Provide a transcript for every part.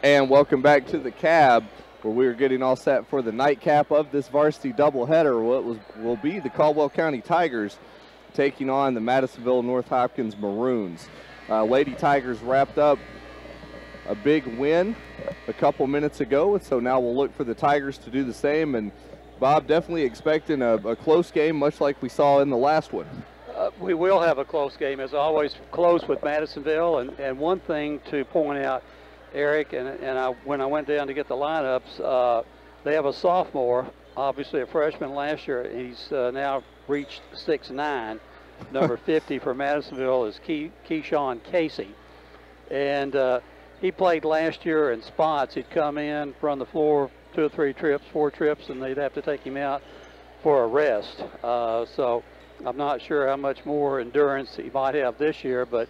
And welcome back to the cab, where we are getting all set for the nightcap of this varsity doubleheader. What will be the Caldwell County Tigers taking on the Madisonville North Hopkins Maroons. Lady Tigers wrapped up a big win a couple minutes ago, so now we'll look for the Tigers to do the same. And Bob, definitely expecting a close game, much like we saw in the last one. We will have a close game, as always, close with Madisonville. And one thing to point out, Eric, when I went down to get the lineups, they have a sophomore, obviously a freshman last year. He's now reached 6'9". Number 50 for Madisonville is Keyshawn Casey. And he played last year in spots. He'd come in, run the floor 2 or 3 trips, 4 trips, and they'd have to take him out for a rest. So I'm not sure how much more endurance he might have this year, but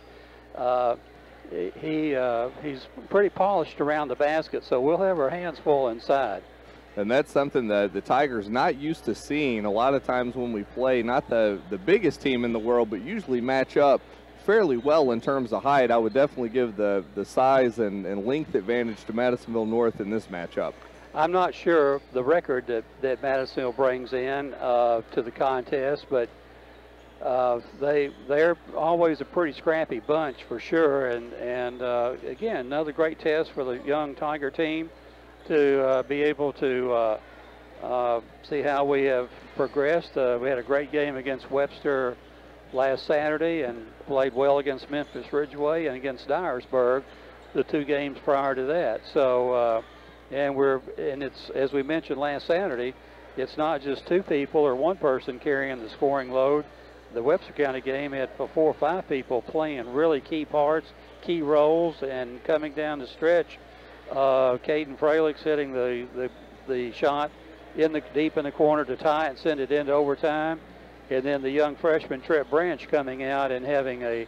he's pretty polished around the basket, so we'll have our hands full inside. And that's something that the Tigers not used to seeing. A lot of times when we play not the biggest team in the world, but usually match up fairly well in terms of height. I would definitely give the size and length advantage to Madisonville North in this matchup. I'm not sure the record that Madisonville brings in to the contest, but they're always a pretty scrappy bunch for sure. And again, another great test for the young Tiger team to be able to see how we have progressed. We had a great game against Webster last Saturday and played well against Memphis Ridgeway and against Dyersburg the 2 games prior to that. So and it's, as we mentioned last Saturday, it's not just 2 people or 1 person carrying the scoring load. The Webster County game had 4 or 5 people playing really key parts, key roles, and coming down the stretch. Caden Fralix hitting the shot deep in the corner to tie and send it into overtime. And then the young freshman Trent Branch coming out and having a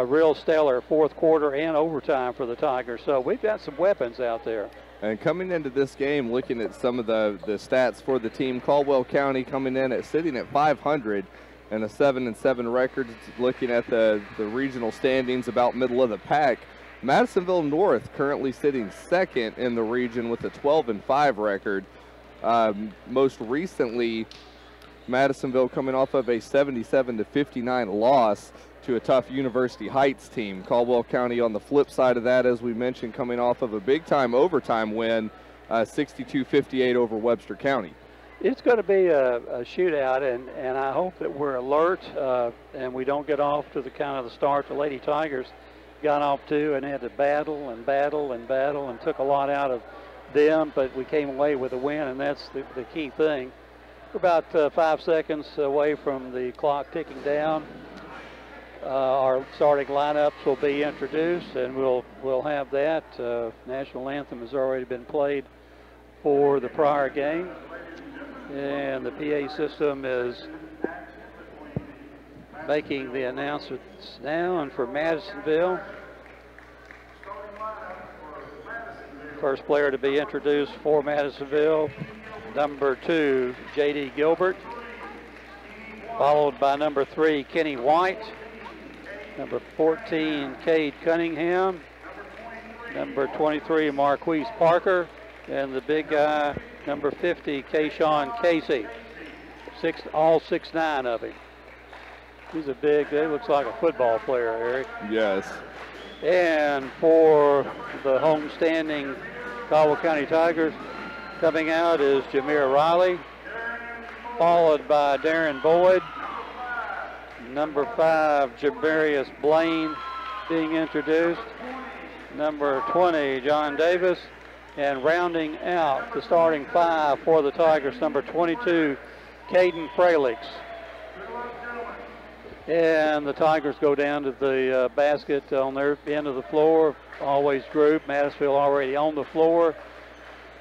real stellar 4th quarter and overtime for the Tigers. So we've got some weapons out there. And coming into this game, looking at some of the stats for the team, Caldwell County coming in sitting at 500 and a 7-7 record. Looking at the regional standings, about middle of the pack. Madisonville North currently sitting 2nd in the region with a 12-5 record. Most recently, Madisonville coming off of a 77-59 loss to a tough University Heights team. Caldwell County on the flip side of that, as we mentioned, coming off of a big-time overtime win, 62-58 over Webster County. It's going to be a shootout, and I hope that we're alert and we don't get off to the kind of the start the Lady Tigers got off to, and had to battle and battle and battle and took a lot out of them, but we came away with a win, and that's the key thing. We're about 5 seconds away from the clock ticking down. Our starting lineups will be introduced, and we'll have that. National anthem has already been played for the prior game, and the PA system is making the announcements now. And for Madisonville, first player to be introduced for Madisonville, number 2, J.D. Gilbert, followed by number 3, Kenny White, number 14, Cade Cunningham, number 23, Marquise Parker, and the big guy, number 50, Keyshawn Casey. All 6'9" of him. He's a big, he looks like a football player, Eric. Yes. And for the homestanding Caldwell County Tigers, coming out is Jameer Riley, followed by Darren Boyd. Number 5, Jabarius Blaine being introduced. Number 20, John Davis. And rounding out the starting 5 for the Tigers, number 22, Caden Fralix. And the Tigers go down to the basket on their end of the floor, always group. Madisonville already on the floor.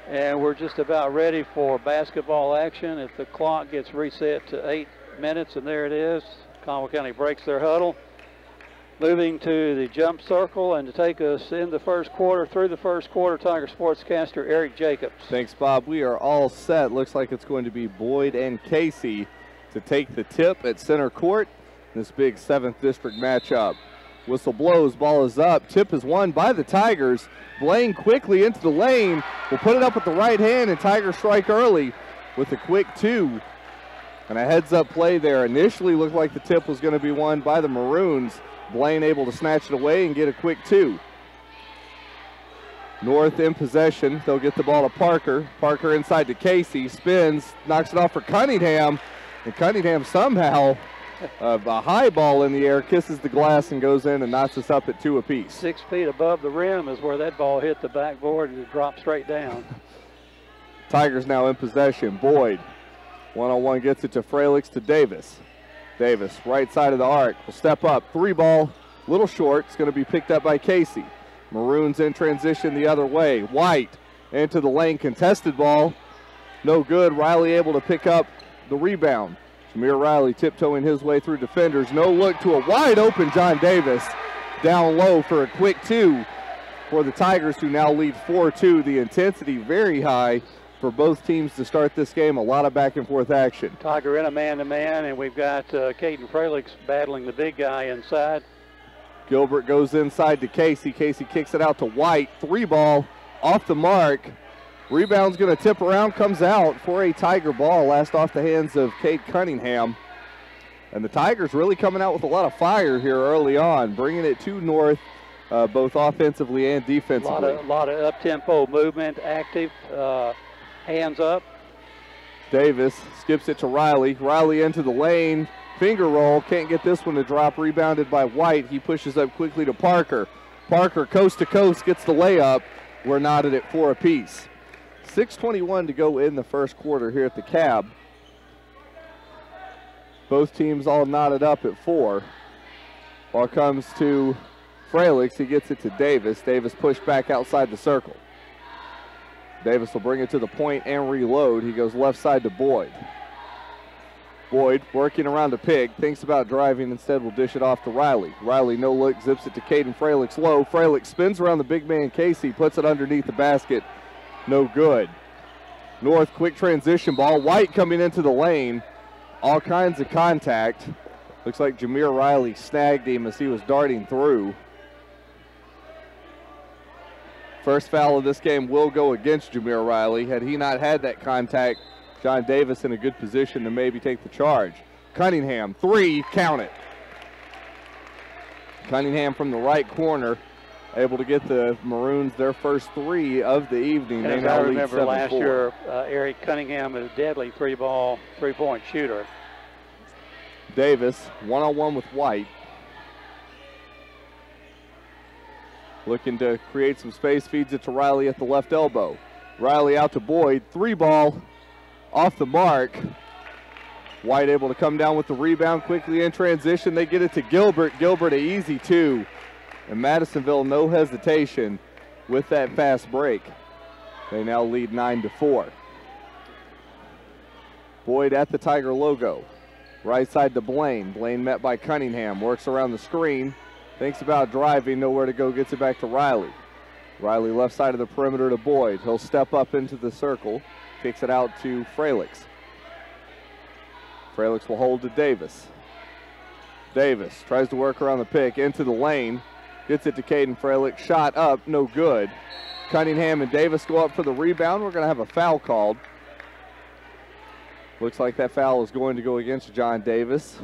And we're just about ready for basketball action. If the clock gets reset to 8 minutes, and there it is, Caldwell County breaks their huddle. Moving to the jump circle, and to take us in the first quarter, through the first quarter, Tiger sportscaster Eric Jacobs. Thanks, Bob. We are all set. Looks like it's going to be Boyd and Casey to take the tip at center court. This big 7th district matchup. Whistle blows, ball is up. Tip is won by the Tigers. Blaine quickly into the lane. Will put it up with the right hand, and Tigers strike early with a quick 2. And a heads-up play there. Initially looked like the tip was going to be won by the Maroons. Blaine able to snatch it away and get a quick 2. North in possession. They'll get the ball to Parker. Parker inside to Casey. Spins, knocks it off for Cunningham. And Cunningham somehow, a high ball in the air, kisses the glass and goes in and knocks us up at 2 apiece. 6 feet above the rim is where that ball hit the backboard and it dropped straight down. Tigers now in possession. Boyd, one-on-one, gets it to Fralix to Davis. Davis, right side of the arc, will step up. 3 ball, little short. It's going to be picked up by Casey. Maroons in transition the other way. White into the lane, contested ball. No good. Riley able to pick up the rebound. Jameer Riley tiptoeing his way through defenders. No look to a wide open John Davis. Down low for a quick 2 for the Tigers, who now lead 4-2. The intensity very high for both teams to start this game. A lot of back and forth action. Tiger in a man-to-man, and we've got Caden Fralix battling the big guy inside. Gilbert goes inside to Casey. Casey kicks it out to White. 3 ball off the mark. Rebound's going to tip around, comes out for a Tiger ball. Last off the hands of Cade Cunningham. And the Tigers really coming out with a lot of fire here early on, bringing it to North, both offensively and defensively. A lot of up-tempo movement, active, hands up. Davis skips it to Riley. Riley into the lane. Finger roll, can't get this one to drop, rebounded by White. He pushes up quickly to Parker. Parker, coast to coast, gets the layup. We're knotted at 4 apiece. 6:21 to go in the first quarter here at the CAB. Both teams all knotted up at 4. Ball comes to Fralix. He gets it to Davis. Davis pushed back outside the circle. Davis will bring it to the point and reload. He goes left side to Boyd. Boyd working around a pig, thinks about driving, instead will dish it off to Riley. Riley no look, zips it to Caden Fralix low. Fralix spins around the big man Casey, puts it underneath the basket. No good. North quick transition ball. White coming into the lane. All kinds of contact. Looks like Jameer Riley snagged him as he was darting through. First foul of this game will go against Jameer Riley. Had he not had that contact, John Davis in a good position to maybe take the charge. Cunningham, 3, count it. Cunningham from the right corner, able to get the Maroons their first 3 of the evening. And as I remember last year, Eric Cunningham is a deadly 3-point shooter. Davis, one-on-one with White. Looking to create some space, feeds it to Riley at the left elbow. Riley out to Boyd, 3 ball. Off the mark. White able to come down with the rebound quickly in transition. They get it to Gilbert. Gilbert an easy 2. And Madisonville no hesitation with that fast break. They now lead 9-4. Boyd at the Tiger logo. Right side to Blaine. Blaine met by Cunningham. Works around the screen. Thinks about driving. Nowhere to go. Gets it back to Riley. Riley left side of the perimeter to Boyd. He'll step up into the circle. Kicks it out to Fralix. Fralix will hold to Davis. Davis tries to work around the pick into the lane. Gets it to Caden Fralix. Shot up, no good. Cunningham and Davis go up for the rebound. We're going to have a foul called. Looks like that foul is going to go against John Davis.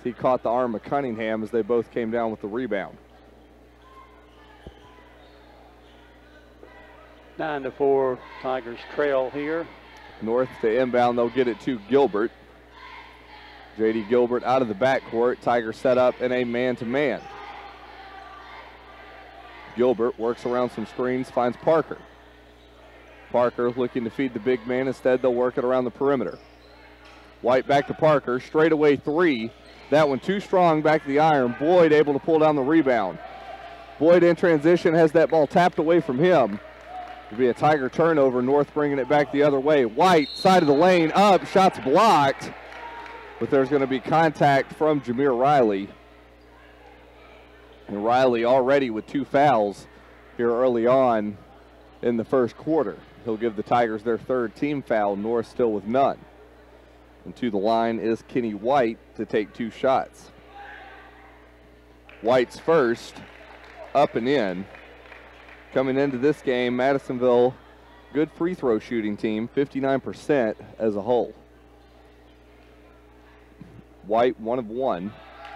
He caught the arm of Cunningham as they both came down with the rebound. 9-4, Tigers trail here. North to inbound, they'll get it to Gilbert. J.D. Gilbert out of the backcourt. Tigers set up in a man-to-man. Gilbert works around some screens, finds Parker. Parker looking to feed the big man. Instead, they'll work it around the perimeter. White back to Parker, straightaway 3. That one too strong, back to the iron. Boyd able to pull down the rebound. Boyd in transition has that ball tapped away from him. It'll be a Tiger turnover. North bringing it back the other way. White, side of the lane, up, shots blocked. But there's going to be contact from Jameer Riley. And Riley already with 2 fouls here early on in the first quarter. He'll give the Tigers their 3rd team foul. North still with none. And to the line is Kenny White to take 2 shots. White's first, up and in. Coming into this game, Madisonville, good free throw shooting team, 59% as a whole. White, 1 of 1.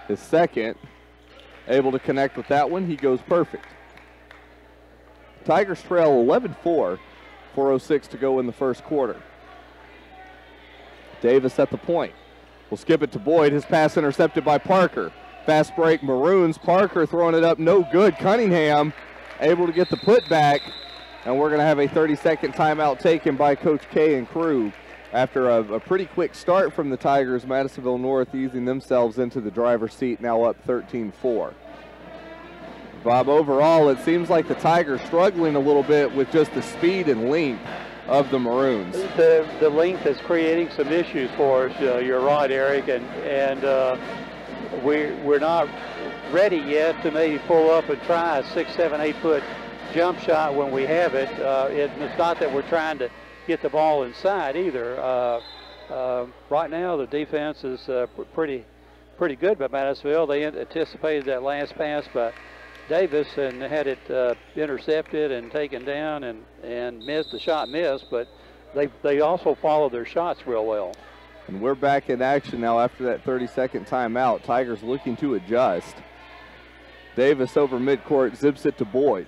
His second, able to connect with that one. He goes perfect. Tigers trail 11-4, 4:06 to go in the first quarter. Davis at the point. We'll skip it to Boyd. His pass intercepted by Parker. Fast break, Maroons. Parker throwing it up, no good. Cunningham able to get the putback, and we're going to have a 30-second timeout taken by Coach K and crew. After a pretty quick start from the Tigers, Madisonville North easing themselves into the driver's seat, now up 13-4. Bob, overall, it seems like the Tigers struggling a little bit with just the speed and length of the Maroons. The length is creating some issues for us. You're right, Eric, and we're not ready yet to maybe pull up and try a 6, 7, 8 foot jump shot when we have it. It's not that we're trying to get the ball inside either. Right now, the defense is pretty good by Madisonville. They anticipated that last pass by Davis and had it intercepted and taken down and missed the shot, but they also followed their shots real well. And we're back in action now after that 30-second timeout. Tigers looking to adjust. Davis over midcourt, zips it to Boyd.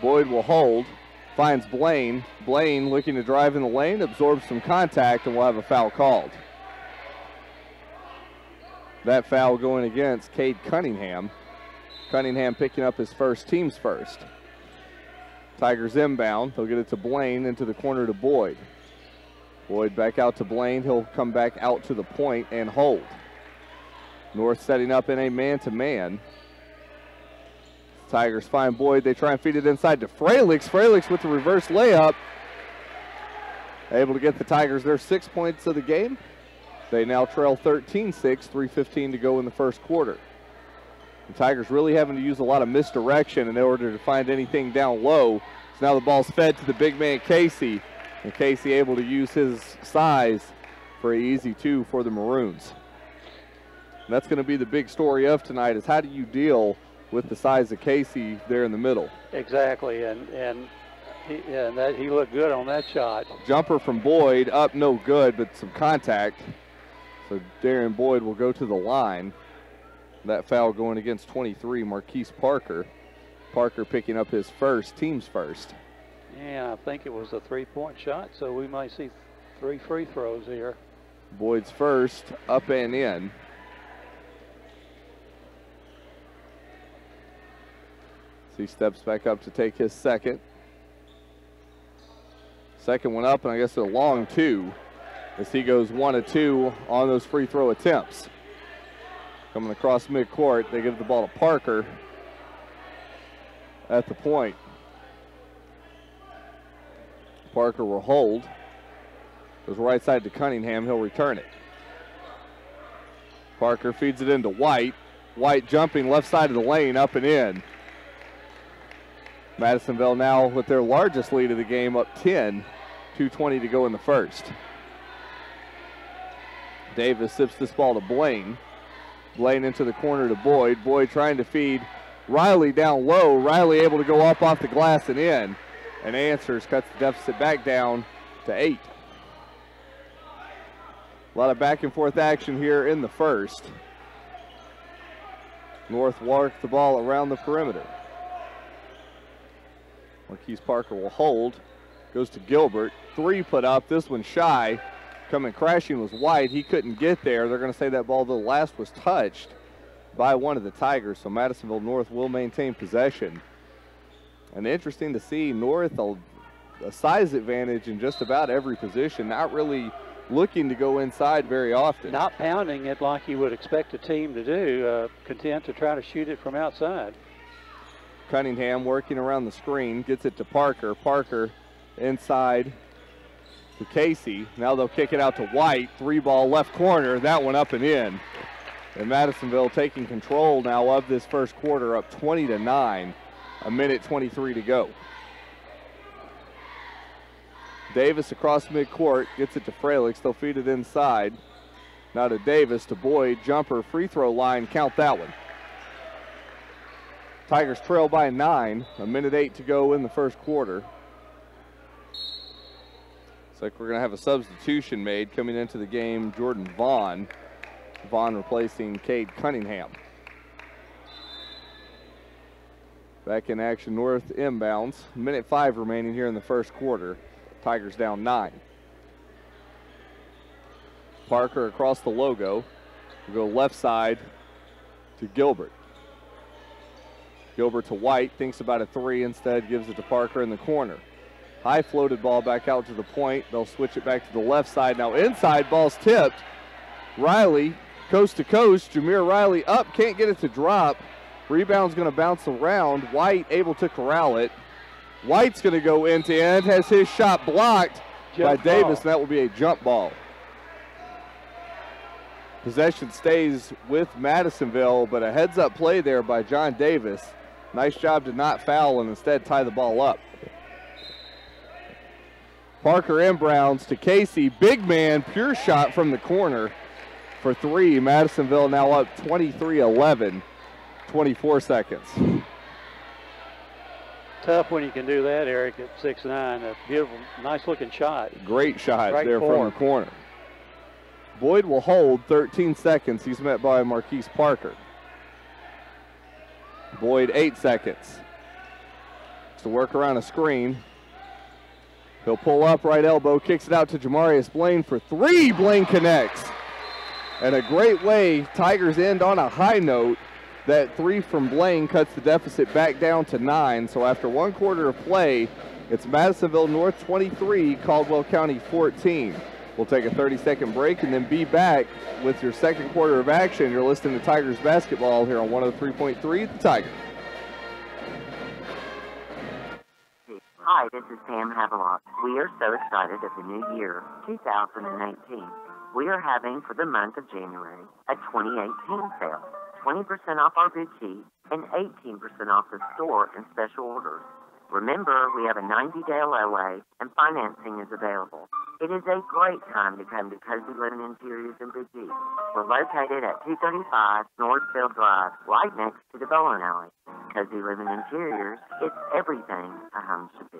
Boyd will hold, finds Blaine. Blaine looking to drive in the lane, absorbs some contact, and we'll have a foul called. That foul going against Cade Cunningham. Cunningham picking up his first, team's first. Tigers inbound. They'll get it to Blaine, into the corner to Boyd. Boyd back out to Blaine. He'll come back out to the point and hold. North setting up in a man-to-man. Tigers find Boyd. They try and feed it inside to Fralix. Fralix with the reverse layup. Able to get the Tigers their 6 points of the game. They now trail 13-6, 3:15 to go in the first quarter. The Tigers really having to use a lot of misdirection in order to find anything down low. So now the ball's fed to the big man Casey, and Casey able to use his size for an easy 2 for the Maroons. And that's going to be the big story of tonight, is how do you deal with the size of Casey there in the middle? Exactly, and he looked good on that shot. Jumper from Boyd, up no good, but some contact. So Darian Boyd will go to the line. That foul going against 23, Marquise Parker. Parker picking up his first, team's first. Yeah, I think it was a 3-point shot, so we might see 3 free throws here. Boyd's first, up and in. So he steps back up to take his second. Second one up, and I guess a long 2 as he goes 1 of 2 on those free throw attempts. Coming across midcourt, they give the ball to Parker at the point. Parker will hold. Goes right side to Cunningham. He'll return it. Parker feeds it into White. White jumping left side of the lane, up and in. Madisonville now with their largest lead of the game, up 10, 2:20 to go in the first. Davis sips this ball to Blaine. Blaine into the corner to Boyd. Boyd trying to feed Riley down low. Riley able to go up off the glass and in. And answers, cuts the deficit back down to 8. A lot of back and forth action here in the first. North works the ball around the perimeter. Marquise Parker will hold. Goes to Gilbert. 3 put up. This one shy. Coming crashing was White. He couldn't get there. They're going to say that ball, the last, was touched by one of the Tigers. So Madisonville North will maintain possession. And interesting to see North a size advantage in just about every position. Not really looking to go inside very often. Not pounding it like you would expect a team to do. Content to try to shoot it from outside. Cunningham working around the screen. Gets it to Parker. Parker inside to Casey. Now they'll kick it out to White. 3-ball left corner. That one up and in. And Madisonville taking control now of this first quarter, up 20-9. 1:23 to go. Davis across midcourt. Gets it to Fralix. They'll feed it inside. Now to Davis, to Boyd. Jumper, free throw line. Count that one. Tigers trail by 9, 1:08 to go in the first quarter. Looks like we're going to have a substitution made coming into the game. Jordan Vaughn. Vaughn replacing Cade Cunningham. Back in action, North inbounds. 1:05 remaining here in the first quarter. Tigers down 9. Parker across the logo. We'll go left side to Gilbert. Gilbert to White, thinks about a 3, instead gives it to Parker in the corner. High floated ball back out to the point. They'll switch it back to the left side. Now inside, ball's tipped. Riley, coast to coast. Jameer Riley up, can't get it to drop. Rebound's going to bounce around. White able to corral it. White's going to go end to end, has his shot blocked by Davis, and that will be a jump ball. Possession stays with Madisonville, but a heads-up play there by John Davis. Nice job to not foul and instead tie the ball up. Parker inbounds to Casey. Big man, pure shot from the corner for 3. Madisonville now up 23-11, 24 seconds. Tough when you can do that, Eric, at 6'9". A beautiful, nice-looking shot. Great shot Right there from the corner. Boyd will hold 13 seconds. He's met by Marquise Parker. Boyd 8 seconds. To work around a screen. He'll pull up, right elbow, kicks it out to Jamarius Blaine for 3. Blaine connects. And a great way, Tigers end on a high note. That 3 from Blaine cuts the deficit back down to 9. So after 1 quarter of play, it's Madisonville North 23, Caldwell County 14. We'll take a 30-second break and then be back with your second quarter of action. You're listening to Tigers basketball here on 103.3 The Tiger. Hi, this is Pam Havelock. We are so excited at the new year, 2018. We are having, for the month of January, a 2018 sale. 20% off our boutique and 18% off the store and special orders. Remember, we have a 90-day LOA and financing is available. It is a great time to come to Cozy Living Interiors and Boutiques. We're located at 235 Northfield Drive, right next to the bowling alley. Cozy Living Interiors, it's everything a home should be.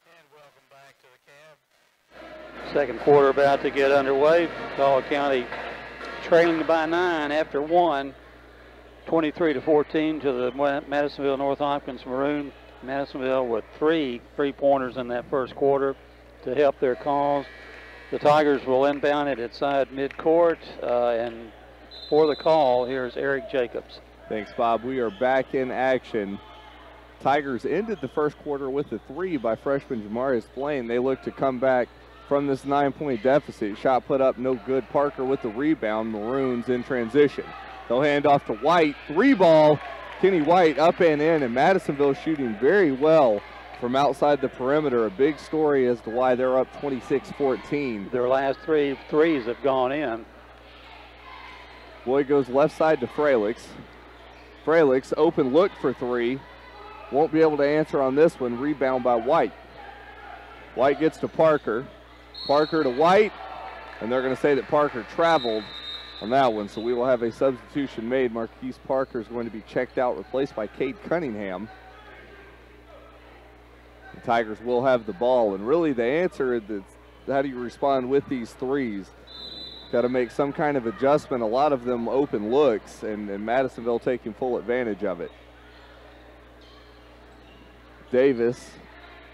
And welcome back to the CAB. Second quarter about to get underway. Caldwell County trailing by 9 after 1. 23-14 to the Madisonville North Hopkins Maroon. Madisonville with 3 3-pointers in that first quarter to help their cause. The Tigers will inbound it at side midcourt, and for the call, here's Eric Jacobs. Thanks, Bob. We are back in action. Tigers ended the first quarter with a 3 by freshman Jamarius Blaine. They look to come back from this 9-point deficit. Shot put up, no good. Parker with the rebound. Maroons in transition. They'll hand off to White. 3 ball. Kenny White up and in, and Madisonville shooting very well from outside the perimeter. A big story as to why they're up 26-14. Their last 3 threes have gone in. Boyd goes left side to Fralix. Fralix open look for 3. Won't be able to answer on this one. Rebound by White. White gets to Parker. Parker to White, and they're going to say that Parker traveled on that one, so we will have a substitution made. Marquise Parker is going to be checked out, replaced by Cade Cunningham. The Tigers will have the ball, and really the answer is how do you respond with these threes? Got to make some kind of adjustment. A lot of them open looks, and Madisonville taking full advantage of it. Davis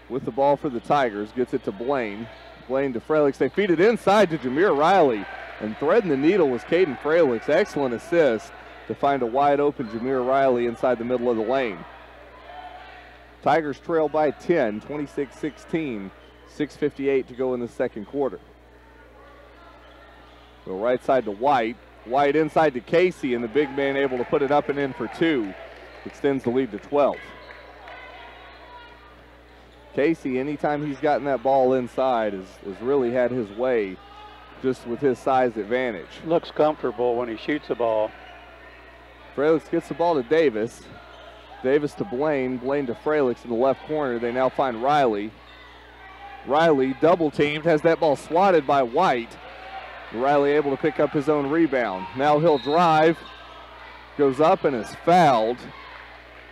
with the ball for the Tigers, gets it to Blaine. Blaine to Fralix. They feed it inside to Jameer Riley. And threading the needle was Caden Fralix. Excellent assist to find a wide open Jameer Riley inside the middle of the lane. Tigers trail by 10, 26-16. 6:58 to go in the second quarter. Go right side to White. White inside to Casey, and the big man able to put it up and in for 2. Extends the lead to 12. Casey, anytime he's gotten that ball inside, has really had his way just with his size advantage. Looks comfortable when he shoots the ball. Fralix gets the ball to Davis. Davis to Blaine. Blaine to Fralix in the left corner. They now find Riley. Riley double teamed, has that ball swatted by White. Riley able to pick up his own rebound. Now he'll drive. goes up and is fouled.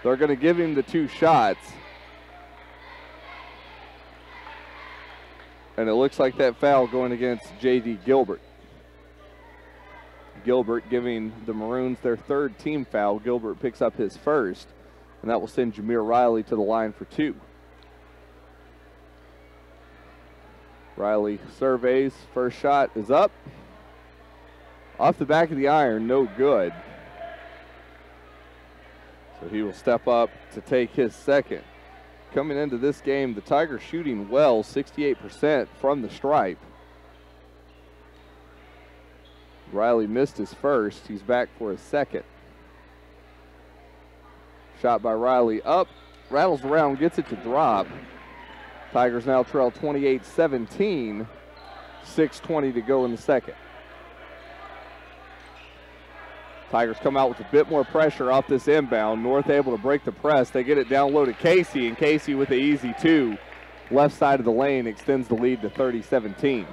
They're going to give him the 2 shots. And it looks like that foul going against J.D. Gilbert. Gilbert giving the Maroons their 3rd team foul. Gilbert picks up his 1st, and that will send Jameer Riley to the line for 2. Riley surveys, first shot is up. Off the back of the iron, no good. So he will step up to take his 2nd. Coming into this game, the Tigers shooting well, 68% from the stripe. Riley missed his 1st, he's back for his 2nd. Shot by Riley up, rattles around, gets it to drop. Tigers now trail 28-17, 6:20 to go in the 2nd. Tigers come out with a bit more pressure off this inbound. North able to break the press. They get it down low to Casey, and Casey with the easy 2. Left side of the lane extends the lead to 30-17.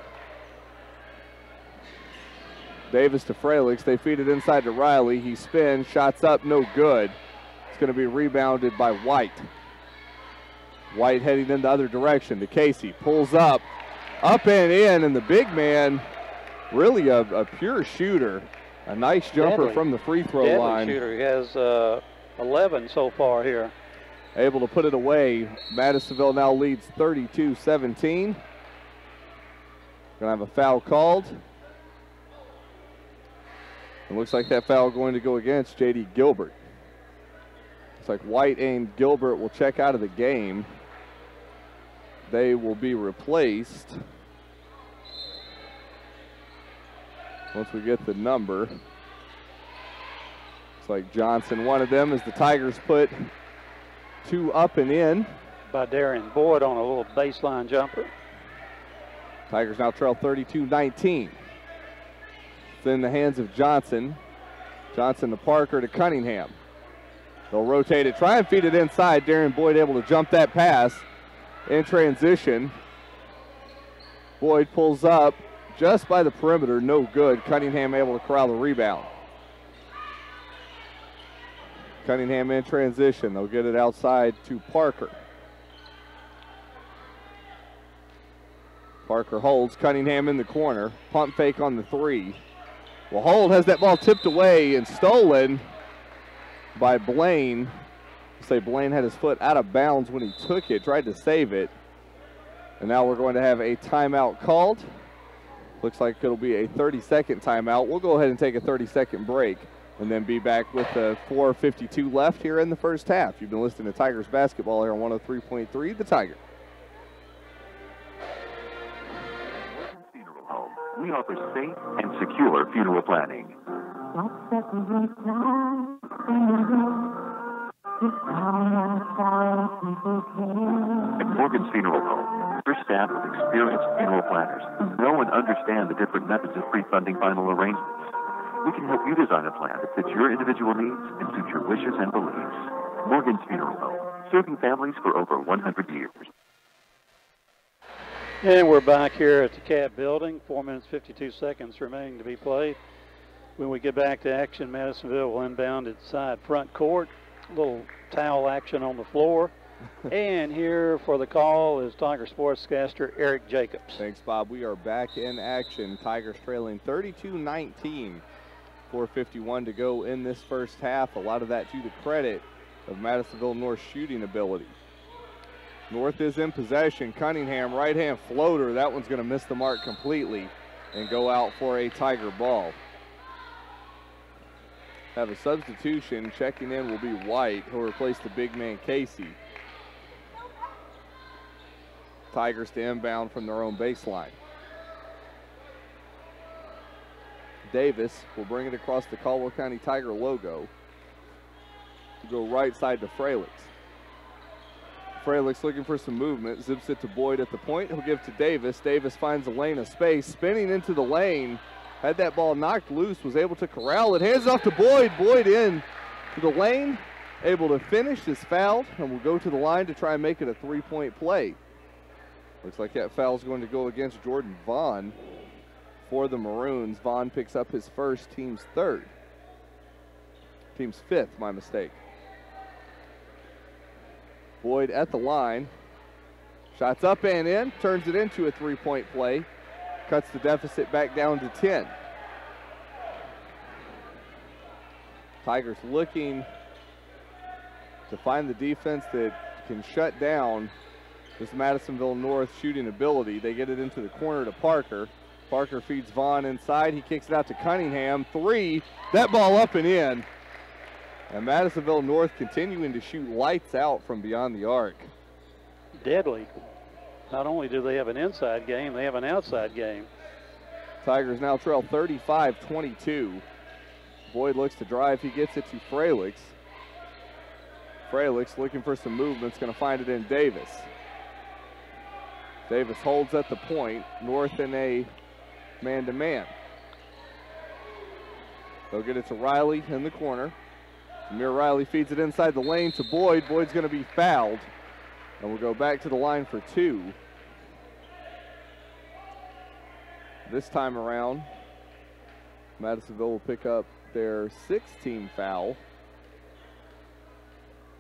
Davis to Fralix. They feed it inside to Riley. He spins, shots up, no good. It's going to be rebounded by White. White heading in the other direction to Casey. Pulls up and in, and the big man, really a pure shooter. A nice jumper from the free throw line. Shooter. He has 11 so far here. Able to put it away. Madisonville now leads 32-17. Going to have a foul called. It looks like that foul going to go against J.D. Gilbert. Looks like White and Gilbert will check out of the game. They will be replaced once we get the number. Looks like Johnson, one of them, as the Tigers put 2 up and in. By Darian Boyd on a little baseline jumper. Tigers now trail 32-19. It's in the hands of Johnson. Johnson to Parker to Cunningham. They'll rotate it, try and feed it inside. Darian Boyd able to jump that pass in transition. Boyd pulls up just by the perimeter, no good. Cunningham able to corral the rebound. Cunningham in transition. They'll get it outside to Parker. Parker holds. Cunningham in the corner. Pump fake on the 3. Well, Hold has that ball tipped away and stolen by Blaine. Say Blaine had his foot out of bounds when he took it, tried to save it. And now we're going to have a timeout called. Looks like it'll be a 30-second timeout. We'll go ahead and take a 30-second break and then be back with the 4:52 left here in the first half. You've been listening to Tigers basketball here on 103.3 The Tiger. Funeral Home. We offer safe and secure funeral planning. At Morgan's Funeral Home, we're staffed with experienced funeral planners who know and understand the different methods of pre-funding final arrangements. We can help you design a plan that fits your individual needs and suits your wishes and beliefs. Morgan's Funeral Home, serving families for over 100 years. And we're back here at the CAB building. 4 minutes, 52 seconds remaining to be played. When we get back to action, Madisonville will inbound its side front court. A little towel action on the floor. And here for the call is Tiger sportscaster Eric Jacobs. Thanks, Bob. We are back in action. Tigers trailing 32-19. 4:51 to go in this first half. A lot of that to the credit of Madisonville North's shooting ability. North is in possession. Cunningham, right-hand floater. That one's going to miss the mark completely and go out for a Tiger ball. Have a substitution. Checking in will be White, who'll replace the big man Casey. Tigers to inbound from their own baseline. Davis will bring it across the Caldwell County Tiger logo. Go right side to Fralix. Fralix looking for some movement. Zips it to Boyd at the point. He'll give to Davis. Davis finds a lane of space. Spinning into the lane. Had that ball knocked loose. Was able to corral it. Hands off to Boyd. Boyd in to the lane. Able to finish. Is fouled. And will go to the line to try and make it a three-point play. Looks like that foul's going to go against Jordan Vaughn for the Maroons. Vaughn picks up his first, team's third. Team's 5th, my mistake. Boyd at the line. Shots up and in, turns it into a three-point play. Cuts the deficit back down to 10. Tigers looking to find the defense that can shut down this Madisonville North shooting ability. They get it into the corner to Parker. Parker feeds Vaughn inside. He kicks it out to Cunningham. 3. That ball up and in. And Madisonville North continuing to shoot lights out from beyond the arc. Deadly. Not only do they have an inside game, they have an outside game. Tigers now trail 35-22. Boyd looks to drive. He gets it to Fralix. Fralix looking for some movement. Going to find it in Davis. Davis holds at the point. North in a man-to-man. They'll get it to Riley in the corner. Jameer Riley feeds it inside the lane to Boyd. Boyd's going to be fouled. And we'll go back to the line for 2. This time around, Madisonville will pick up their 6th foul.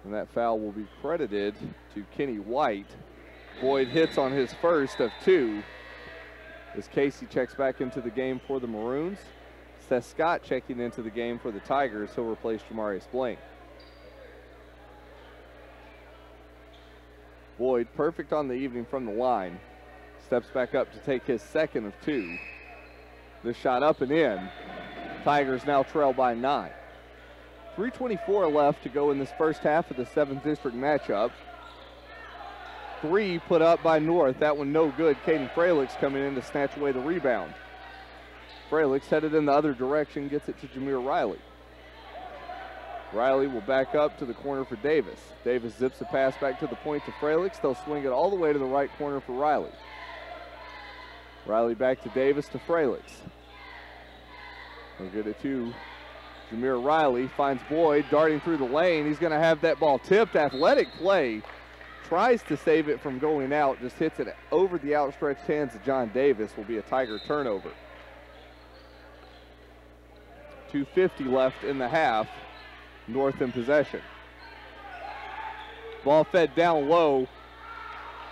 And that foul will be credited to Kenny White. Boyd hits on his first of 2 as Casey checks back into the game for the Maroons. Seth Scott checking into the game for the Tigers. He'll replace Jamarius Blaine. Boyd, perfect on the evening from the line. Steps back up to take his 2nd of 2. This shot up and in. Tigers now trail by 9. 3:24 left to go in this first half of the 7th district matchup. 3 put up by North. That one no good. Caden Fralix coming in to snatch away the rebound. Fralix headed in the other direction, gets it to Jameer Riley. Riley will back up to the corner for Davis. Davis zips the pass back to the point to Fralix. They'll swing it all the way to the right corner for Riley. Riley back to Davis to Fralix. They'll get it to Jameer Riley. Finds Boyd darting through the lane. He's going to have that ball tipped. Athletic play. Tries to save it from going out. Just hits it over the outstretched hands of John Davis. Will be a Tiger turnover. 2:50 left in the half. North in possession. Ball fed down low.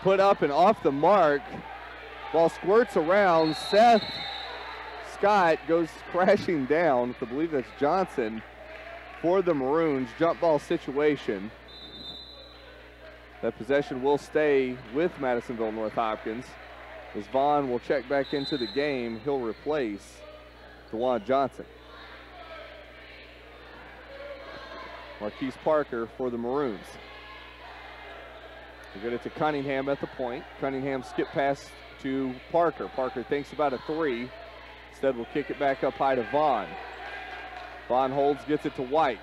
Put up and off the mark. Ball squirts around. Seth Scott goes crashing down. I believe that's Johnson for the Maroons. Jump ball situation. That possession will stay with Madisonville North Hopkins. As Vaughn will check back into the game, he'll replace DeJuan Johnson. Marquise Parker for the Maroons. We'll get it to Cunningham at the point. Cunningham skip pass to Parker. Parker thinks about a 3. Instead, we'll kick it back up high to Vaughn. Vaughn holds, gets it to White.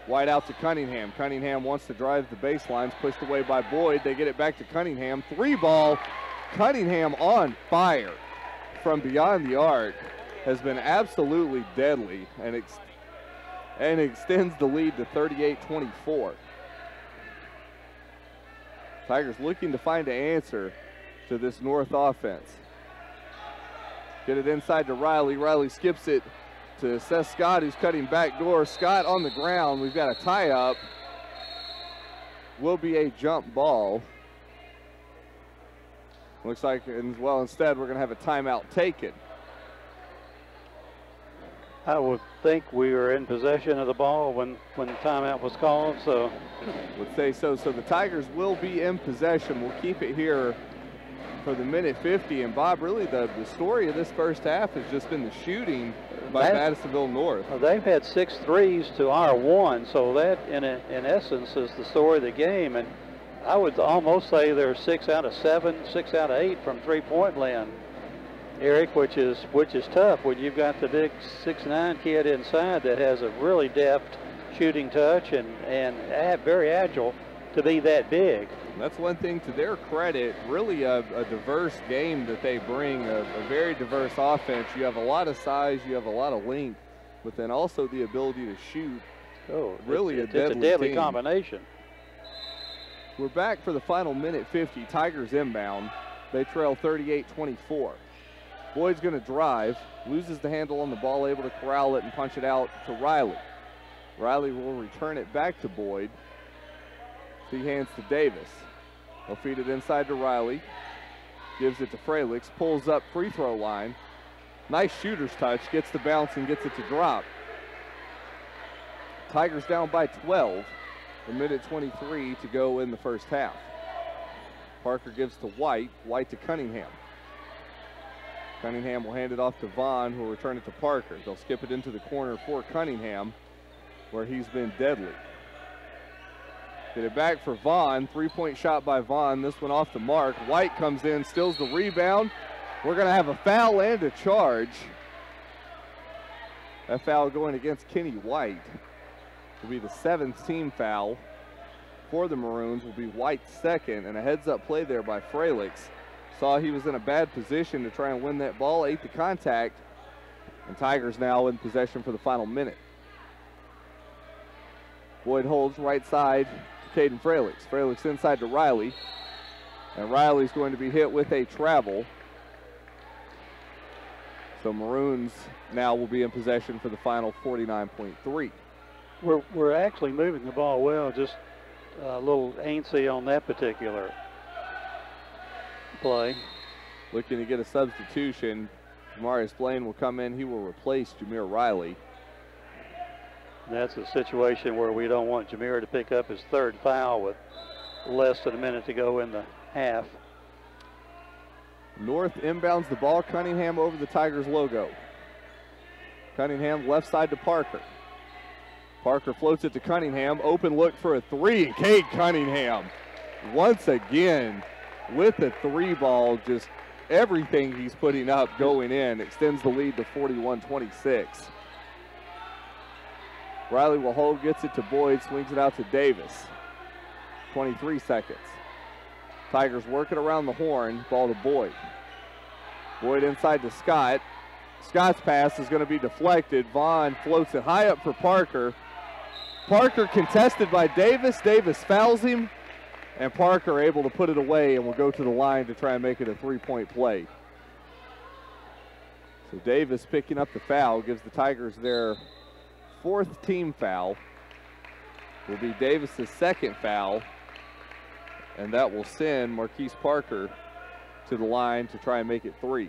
White out to Cunningham. Cunningham wants to drive the baselines, pushed away by Boyd. They get it back to Cunningham. 3 ball. Cunningham on fire from beyond the arc. Has been absolutely deadly and extends the lead to 38-24. Tigers looking to find an answer to this North offense. Get it inside to Riley. Riley skips it to Seth Scott, who's cutting back door. Scott on the ground. We've got a tie-up. Will be a jump ball. Looks like, well, instead we're going to have a timeout taken. I would think we were in possession of the ball when the timeout was called, so. Would say so. So the Tigers will be in possession. We'll keep it here for the minute 50. And Bob, really the story of this first half has just been the shooting by Madisonville North. They've had 6 threes to our 1, so that in essence is the story of the game. And I would almost say they're 6 out of 7, 6 out of 8 from three-point land, Eric, which is tough when you've got the big 6'9" kid inside that has a really deft shooting touch and very agile to be that big. That's one thing to their credit, really a diverse game that they bring, a very diverse offense. You have a lot of size, you have a lot of length, but then also the ability to shoot. Oh, really it's a deadly combination. We're back for the final minute 50. Tigers inbound. They trail 38-24. Boyd's going to drive, loses the handle on the ball, able to corral it and punch it out to Riley. Riley will return it back to Boyd. He hands to Davis. He'll feed it inside to Riley. Gives it to Fralix. Pulls up free throw line. Nice shooter's touch. Gets the bounce and gets it to drop. Tigers down by 12. A minute 23 to go in the first half. Parker gives to White. White to Cunningham. Cunningham will hand it off to Vaughn, who will return it to Parker. They'll skip it into the corner for Cunningham, where he's been deadly. Get it back for Vaughn. Three-point shot by Vaughn. This one off the mark. White comes in, steals the rebound. We're going to have a foul and a charge. That foul going against Kenny White will be the 7th team foul for the Maroons. Will be White's second, and a heads-up play there by Fralix. Saw he was in a bad position to try and win that ball, ate the contact, and Tigers now in possession for the final minute. Boyd holds right side to Caden Fralix. Fralix inside to Riley, and Riley's going to be hit with a travel. So Maroons now will be in possession for the final 49.3. We're actually moving the ball well, just a little antsy on that particular play. Looking to get a substitution. Jamarius Blaine will come in. He will replace Jameer Riley. That's a situation where we don't want Jameer to pick up his 3rd foul with less than a minute to go in the half. North inbounds the ball. Cunningham over the Tigers logo. Cunningham left side to Parker. Parker floats it to Cunningham. Open look for a three. And Cade Cunningham once again with the 3 ball. Just everything he's putting up going in. Extends the lead to 41-26. Riley will hold, gets it to Boyd, swings it out to Davis. 23 seconds. Tigers working around the horn, ball to Boyd. Boyd inside to Scott. Scott's pass is going to be deflected. Vaughn floats it high up for Parker. Parker contested by Davis. Davis fouls him, and Parker able to put it away and will go to the line to try and make it a 3-point play. So Davis picking up the foul, gives the Tigers their 4th team foul. Will be Davis's 2nd foul, and that will send Marquise Parker to the line to try and make it 3.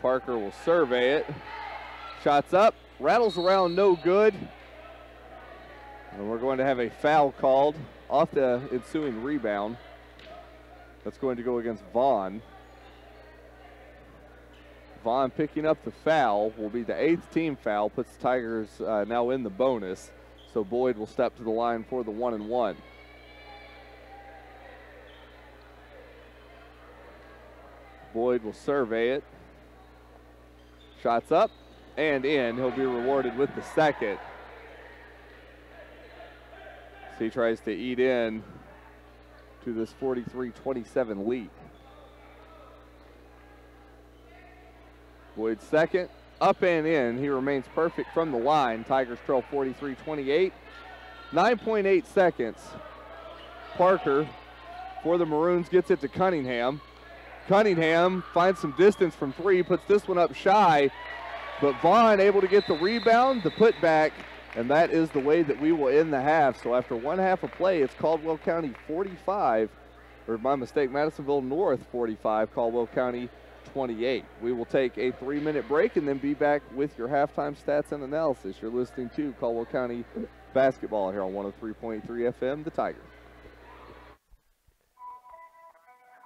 Parker will survey it. Shots up, rattles around, no good. And we're going to have a foul called off the ensuing rebound. That's going to go against Vaughn. Vaughn picking up the foul will be the 8th team foul, puts the Tigers now in the bonus. So Boyd will step to the line for the 1-and-1. Boyd will survey it. Shots up and in. He'll be rewarded with the 2nd. So he tries to eat in to this 43-27 lead. Boyd's 2nd, up and in. He remains perfect from the line. Tigers trail 43-28. 9.8 seconds. Parker for the Maroons gets it to Cunningham. Cunningham finds some distance from 3, puts this one up shy, but Vaughn able to get the rebound, the putback, and that is the way that we will end the half. So after 1 half of play, it's Caldwell County 45, or my mistake, Madisonville North 45, Caldwell County 28. We will take a 3-minute break and then be back with your halftime stats and analysis. You're listening to Caldwell County basketball here on 103.3 FM, The Tiger.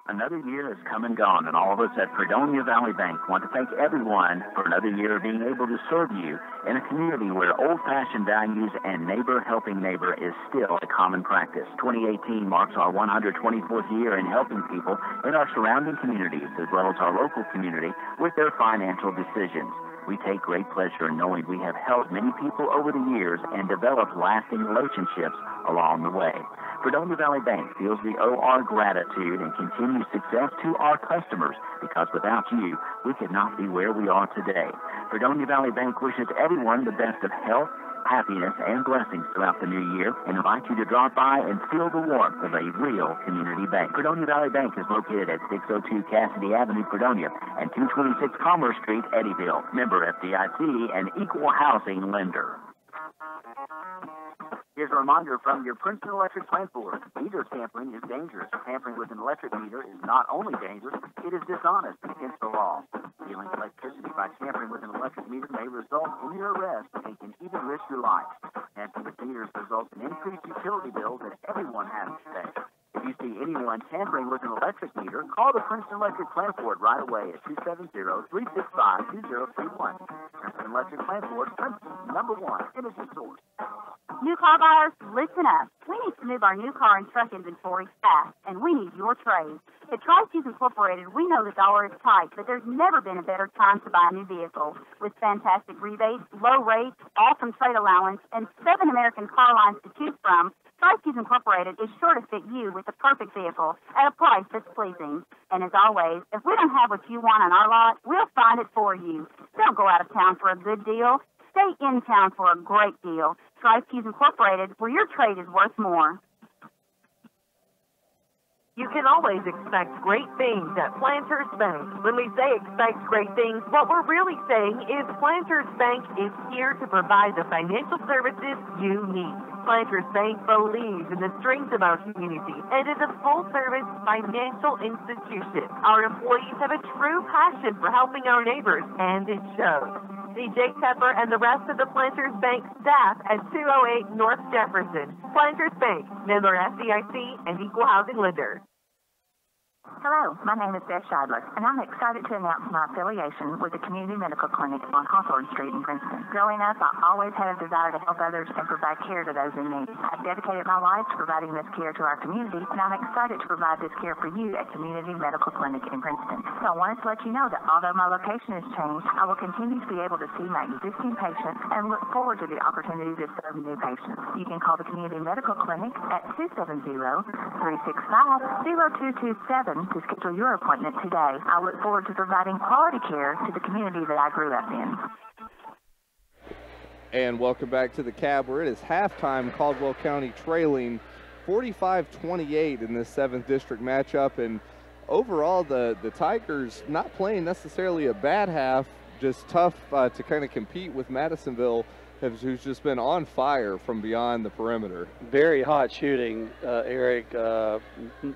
Another year has come and gone, and all of us at Fredonia Valley Bank want to thank everyone for another year of being able to serve you in a community where old-fashioned values and neighbor helping neighbor is still a common practice. 2018 marks our 124th year in helping people in our surrounding communities as well as our local community with their financial decisions. We take great pleasure in knowing we have helped many people over the years and developed lasting relationships along the way. Fredonia Valley Bank feels we owe our gratitude and continued success to our customers because without you, we could not be where we are today. Fredonia Valley Bank wishes everyone the best of health, happiness, and blessings throughout the new year, and invite you to drop by and feel the warmth of a real community bank. Fredonia Valley Bank is located at 602 Cassidy Avenue, Fredonia, and 226 Commerce Street, Eddyville. Member FDIC and equal housing lender. Here's a reminder from your Princeton Electric Plant Board. Meter tampering is dangerous. Tampering with an electric meter is not only dangerous, it is dishonest and against the law. Stealing electricity by tampering with an electric meter may result in your arrest and can even risk your life. Tampering with meters results in increased utility bills that everyone has to pay. If you see anyone tampering with an electric meter, call the Princeton Electric Plant Board right away at 270-365-2031. Princeton Electric Plant Board, Princeton, #1 energy source. New car buyers, listen up. We need to move our new car and truck inventory fast, and we need your trade. At Tri-Cities Incorporated, we know the dollar is tight, but there's never been a better time to buy a new vehicle. With fantastic rebates, low rates, awesome trade allowance, and 7 American car lines to choose from, Tri-Cities Incorporated is sure to fit you with the perfect vehicle at a price that's pleasing. And as always, if we don't have what you want on our lot, we'll find it for you. Don't go out of town for a good deal. Stay in town for a great deal. Tri-Cities Incorporated, where your trade is worth more. You can always expect great things at Planters Bank. When we say expect great things, what we're really saying is Planters Bank is here to provide the financial services you need. Planters Bank believes in the strength of our community and is a full-service financial institution. Our employees have a true passion for helping our neighbors, and it shows. See Jake Tepper and the rest of the Planters Bank staff at 208 North Jefferson. Planters Bank, member FDIC and equal housing lender. Hello, my name is Beth Scheidler, and I'm excited to announce my affiliation with the Community Medical Clinic on Hawthorne Street in Princeton. Growing up, I always had a desire to help others and provide care to those in need. I've dedicated my life to providing this care to our community, and I'm excited to provide this care for you at Community Medical Clinic in Princeton. So I wanted to let you know that although my location has changed, I will continue to be able to see my existing patients and look forward to the opportunity to serve new patients. You can call the Community Medical Clinic at 270-365-0227 to schedule your appointment today. I look forward to providing quality care to the community that I grew up in. And welcome back to the Cab, where it is halftime. Caldwell County trailing 45-28 in this 7th district matchup. And overall, the Tigers not playing necessarily a bad half, just tough to kind of compete with Madisonville, who's just been on fire from beyond the perimeter. Very hot shooting, Eric.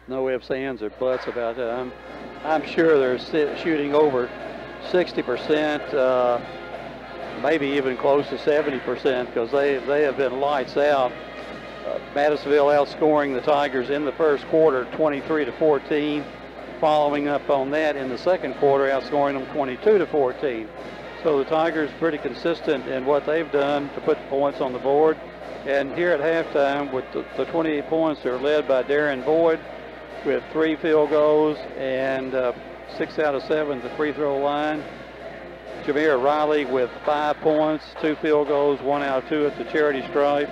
No ifs, ands, or buts about that. I'm sure they're shooting over 60%, maybe even close to 70%, because they have been lights out. Madisonville outscoring the Tigers in the first quarter 23-14. Following up on that in the second quarter, outscoring them 22-14. So the Tigers pretty consistent in what they've done to put the points on the board. And here at halftime with the 28 points, they're led by Darren Boyd with 3 field goals and 6 out of 7 at the free throw line. Jameer Riley with 5 points, 2 field goals, 1 out of 2 at the charity stripe.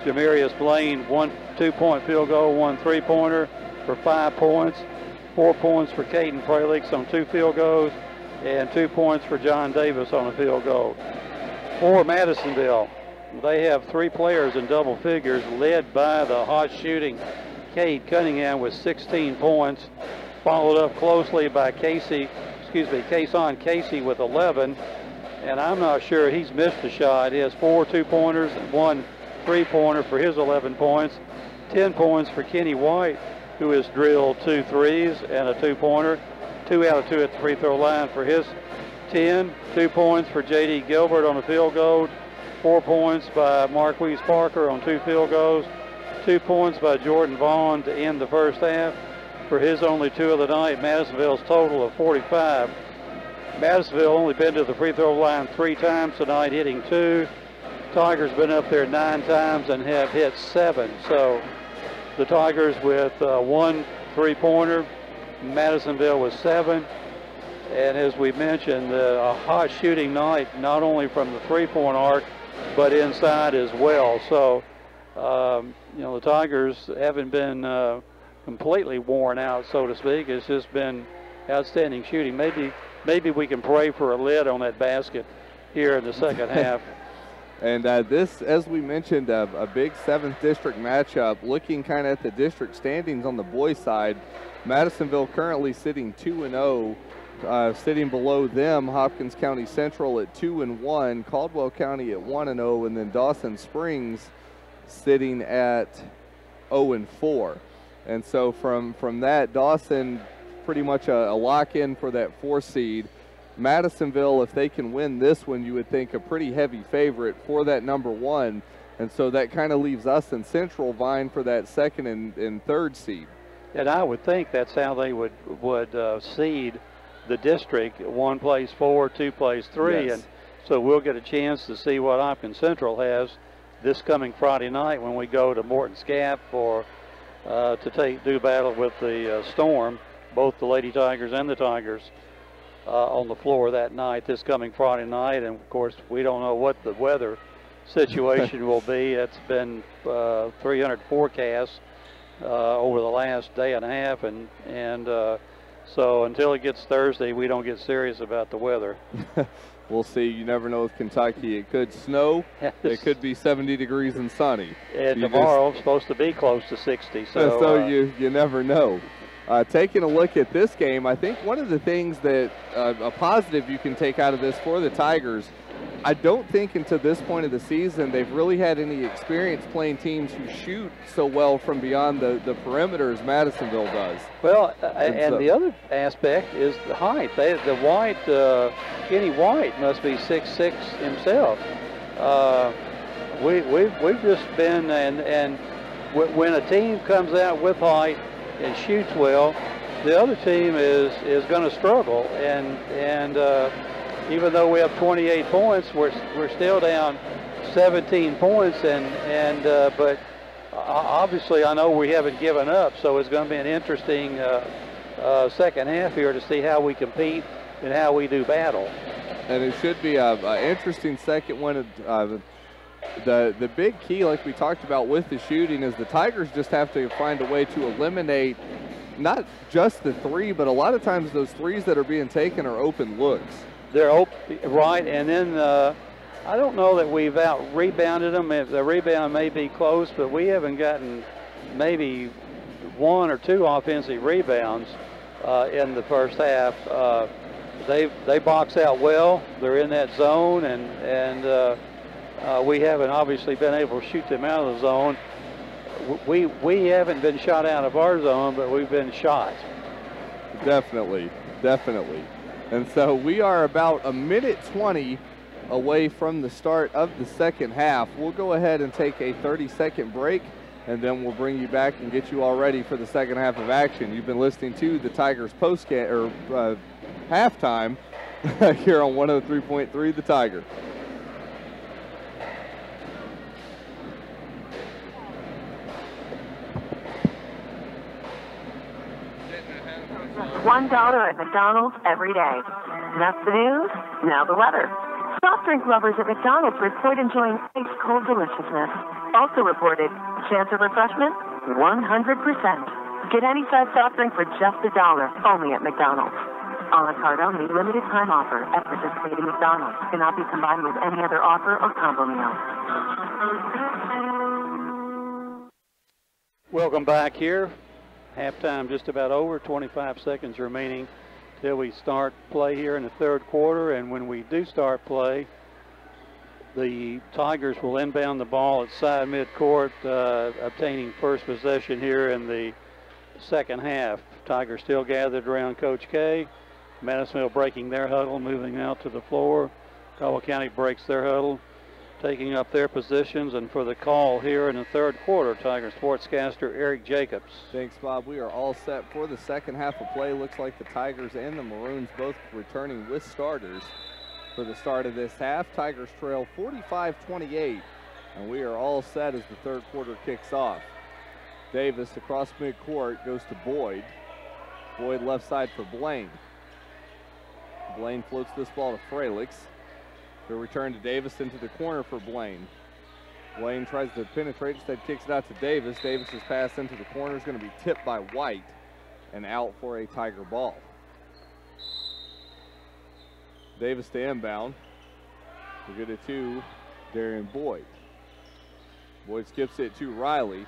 Jamarius Blaine, 1 2-point field goal, 1 3-pointer for 5 points. 4 points for Caden Pralix on 2 field goals, and 2 points for John Davis on a field goal. For Madisonville, they have 3 players in double figures, led by the hot shooting Cade Cunningham with 16 points, followed up closely by Kason Casey with 11, and I'm not sure he's missed a shot. He has 4 2-pointers and 1 3-pointer for his 11 points, 10 points for Kenny White, who has drilled 2 threes and a 2-pointer, 2 out of 2 at the free throw line for his 10, 2 points for J.D. Gilbert on a field goal, 4 points by Marquise Parker on 2 field goals, 2 points by Jordan Vaughn to end the first half for his only 2 of the night. Madisonville's total of 45. Madisonville only been to the free throw line 3 times tonight, hitting 2. Tigers been up there 9 times and have hit 7. So the Tigers with 1 3-pointer, Madisonville with 7. And as we mentioned, a hot shooting night, not only from the 3-point arc, but inside as well. So, the Tigers haven't been completely worn out, so to speak. It's just been outstanding shooting. Maybe we can pray for a lid on that basket here in the second half. And this, as we mentioned, a big 7th district matchup. Looking kind of at the district standings on the boys' side, Madisonville currently sitting 2-0. Sitting below them, Hopkins County Central at 2-1, Caldwell County at 1-0, and then Dawson Springs sitting at 0-4. And so from that, Dawson pretty much a lock-in for that 4 seed. Madisonville, if they can win this one, you would think a pretty heavy favorite for that number 1. And so that kind of leaves us in Central vying for that 2nd and 3rd seed. And I would think that's how they would seed the district. 1 plays 4, 2 plays 3. Yes. And so we'll get a chance to see what Hopkins Central has this coming Friday night when we go to Maroons CAB to do battle with the Storm, both the Lady Tigers and the Tigers. On the floor that night, this coming Friday night. And of course, we don't know what the weather situation will be. It's been 300 forecasts over the last day and a half, and so until it gets Thursday, we don't get serious about the weather. We'll see. You never know with Kentucky. It could snow. It could be 70 degrees and sunny. And tomorrow it's supposed to be close to 60. So you never know. Taking a look at this game, I think one of the things that a positive you can take out of this for the Tigers, I don't think until this point of the season they've really had any experience playing teams who shoot so well from beyond the perimeter as Madisonville does. Well, and the other aspect is the height. Kenny White must be 6'6" himself. We've just been, and when a team comes out with height and shoots well, the other team is going to struggle. And even though we have 28 points, we're still down 17 points. But obviously, I know we haven't given up, so it's going to be an interesting second half here to see how we compete and how we do battle. And it should be an interesting second one. The big key, like we talked about with the shooting, is the Tigers just have to find a way to eliminate not just the 3, but a lot of times those 3s that are being taken are open looks. They're open, right, and then I don't know that we've out-rebounded them. The rebound may be close, but we haven't gotten maybe 1 or 2 offensive rebounds in the first half. They box out well. They're in that zone, and we haven't obviously been able to shoot them out of the zone. We haven't been shot out of our zone, but we've been shot. Definitely. And so we are about 1:20 away from the start of the second half. We'll go ahead and take a 30-second break, and then we'll bring you back and get you all ready for the second half of action. You've been listening to the Tigers halftime here on 103.3 The Tiger. $1 at McDonald's every day. That's the news. Now the weather. Soft drink lovers at McDonald's report enjoying ice-cold deliciousness. Also reported, chance of refreshment, 100%. Get any size soft drink for just $1, only at McDonald's. A la carte only, limited time offer at participating McDonald's. Cannot be combined with any other offer or combo meal. Welcome back here. Halftime just about over, 25 seconds remaining till we start play here in the third quarter. And when we do start play, the Tigers will inbound the ball at side midcourt, obtaining first possession here in the second half. Tigers still gathered around Coach K. Madisonville breaking their huddle, moving out to the floor. Caldwell County breaks their huddle, taking up their positions. And for the call here in the third quarter, Tiger sportscaster Eric Jacobs. Thanks, Bob. We are all set for the second half of play. Looks like the Tigers and the Maroons both returning with starters for the start of this half. Tigers trail 45-28, and we are all set as the third quarter kicks off. Davis across midcourt goes to Boyd. Boyd left side for Blaine. Blaine floats this ball to Fralix. He'll return to Davis into the corner for Blaine. Blaine tries to penetrate, instead kicks it out to Davis. Davis's pass into the corner is going to be tipped by White and out for a Tiger ball. Davis to inbound. We'll get it to Darian Boyd. Boyd skips it to Riley.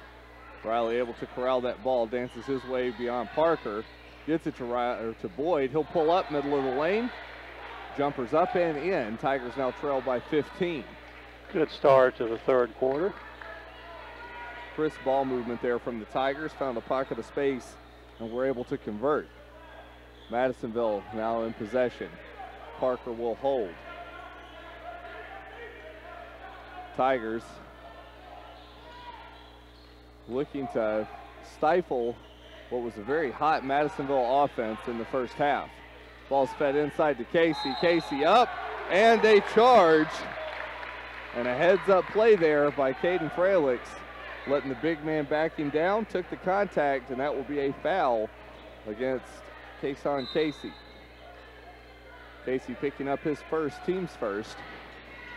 Riley able to corral that ball, dances his way beyond Parker. Gets it to Boyd. He'll pull up middle of the lane. Jumpers up and in. Tigers now trail by 15. Good start to the third quarter. Crisp ball movement there from the Tigers. Found a pocket of space and were able to convert. Madisonville now in possession. Parker will hold. Tigers looking to stifle what was a very hot Madisonville offense in the first half. Ball's fed inside to Casey. Casey up, and a charge. And a heads-up play there by Caden Fralix, letting the big man back him down, took the contact, and that will be a foul against Kason Casey. Casey picking up his first, team's first.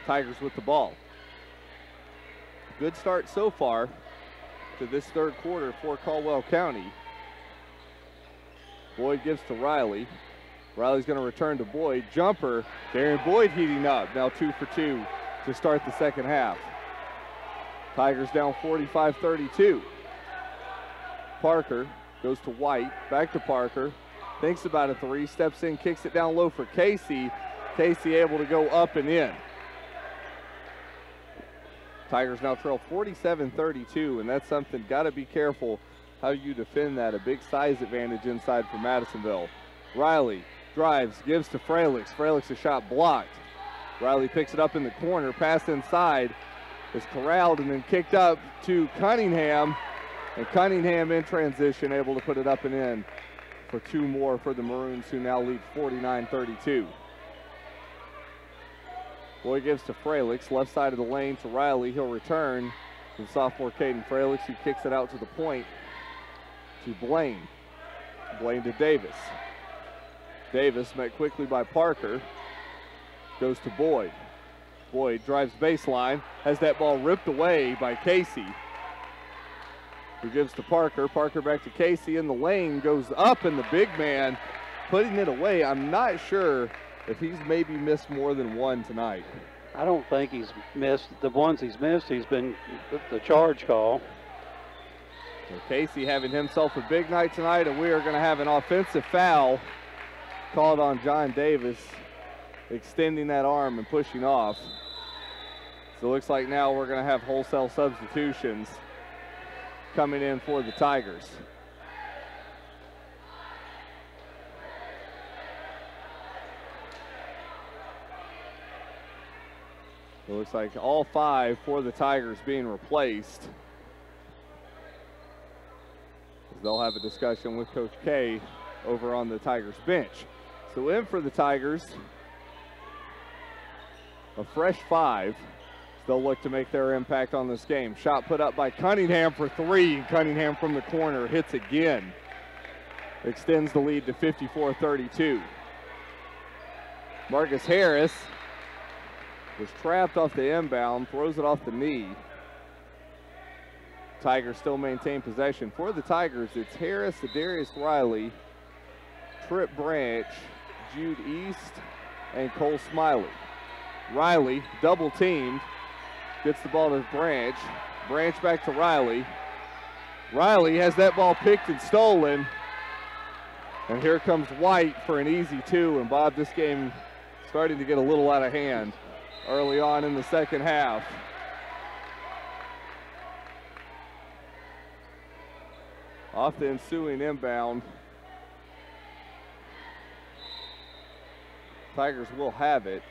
Tigers with the ball. Good start so far to this third quarter for Caldwell County. Boyd gives to Riley. Riley's going to return to Boyd. Jumper. Darian Boyd heating up. Now 2 for 2 to start the second half. Tigers down 45-32. Parker goes to White. Back to Parker. Thinks about a three. Steps in. Kicks it down low for Casey. Casey able to go up and in. Tigers now trail 47-32, and that's something got to be careful how you defend that. A big size advantage inside for Madisonville. Riley drives, gives to Fralix. Fralix a shot blocked. Riley picks it up in the corner, pass inside, is corralled and then kicked up to Cunningham. And Cunningham in transition, able to put it up and in for 2 more for the Maroons, who now lead 49-32. Boyd gives to Fralix, left side of the lane to Riley. He'll return to sophomore Caden Fralix, who kicks it out to the point to Blaine. Blaine to Davis. Davis met quickly by Parker. Goes to Boyd. Boyd drives baseline, has that ball ripped away by Casey, who gives to Parker. Parker back to Casey in the lane, goes up, and the big man putting it away. I'm not sure if he's maybe missed more than one tonight. I don't think he's missed. The ones he's missed, he's been the charge call. So Casey having himself a big night tonight, and we are going to have an offensive foul called on John Davis, extending that arm and pushing off. So it looks like now we're going to have wholesale substitutions coming in for the Tigers. It looks like all 5 for the Tigers being replaced. They'll have a discussion with Coach K over on the Tigers bench. So in for the Tigers, a fresh 5. They'll look to make their impact on this game. Shot put up by Cunningham for 3. Cunningham from the corner hits again. Extends the lead to 54-32. Marcus Harris was trapped off the inbound, throws it off the knee. Tigers still maintain possession. For the Tigers, it's Harris, Darius Riley, Trip Branch, Jude East, and Cole Smiley. Riley, double teamed, gets the ball to Branch. Branch back to Riley. Riley has that ball picked and stolen. And here comes White for an easy 2. And Bob, this game starting to get a little out of hand early on in the second half. Off the ensuing inbound, Tigers will have it.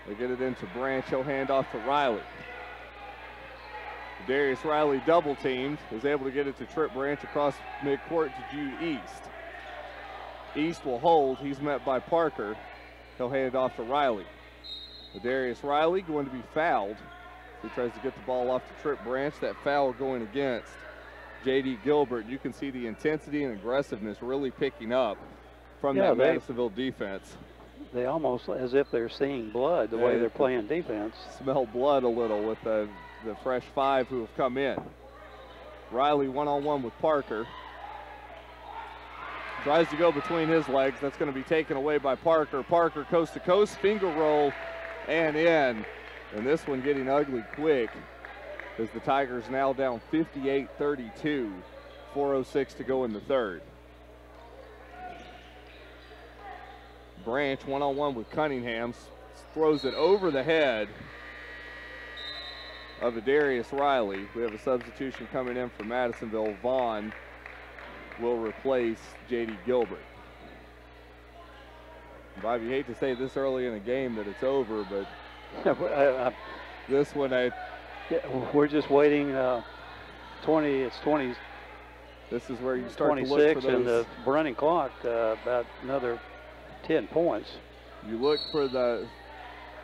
They get it into Branch. He'll hand off to Riley. Darius Riley double teamed, is able to get it to Trip Branch across midcourt to Jude East. East will hold. He's met by Parker. He'll hand it off to Riley. Darius Riley going to be fouled. He tries to get the ball off to Trip Branch. That foul going against J.D. Gilbert. You can see the intensity and aggressiveness really picking up from that Madisonville defense. They almost as if they're seeing blood the way they're playing defense. Smell blood a little with the fresh 5 who have come in. Riley one-on-one with Parker. Tries to go between his legs. That's going to be taken away by Parker. Parker coast to coast, finger roll, and in. And this one getting ugly quick as the Tigers now down 58-32, 4:06 to go in the third. Branch one-on-one with Cunningham, throws it over the head of Darius Riley. We have a substitution coming in for Madisonville. Vaughn will replace J.D. Gilbert. Bob, you hate to say this early in a game that it's over, but this one, we're just waiting. 20. It's 20. This is where you start 26, to look for those. And the running clock about another 10 points. You look for the.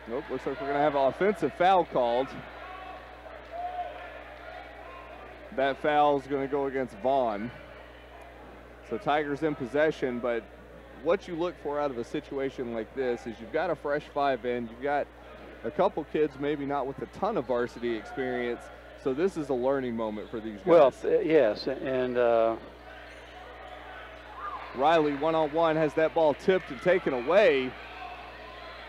Nope. Looks like we're going to have an offensive foul called. That foul is going to go against Vaughn. So Tigers in possession, but what you look for out of a situation like this is you've got a fresh 5 in, you've got a couple kids maybe not with a ton of varsity experience, so this is a learning moment for these guys. Well, yes, and Riley one-on-one has that ball tipped and taken away.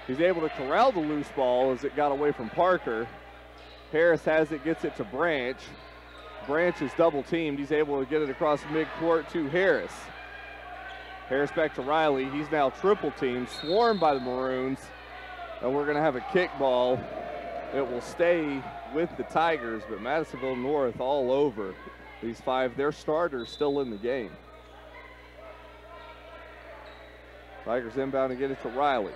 He's able to corral the loose ball as it got away from Parker. Harris has it, gets it to Branch. Branch is double teamed. He's able to get it across midcourt to Harris. Harris back to Riley. He's now triple teamed, swarmed by the Maroons. And we're going to have a kick ball. It will stay with the Tigers, but Madisonville North all over these 5. Their starters still in the game. Tigers inbound to get it to Riley.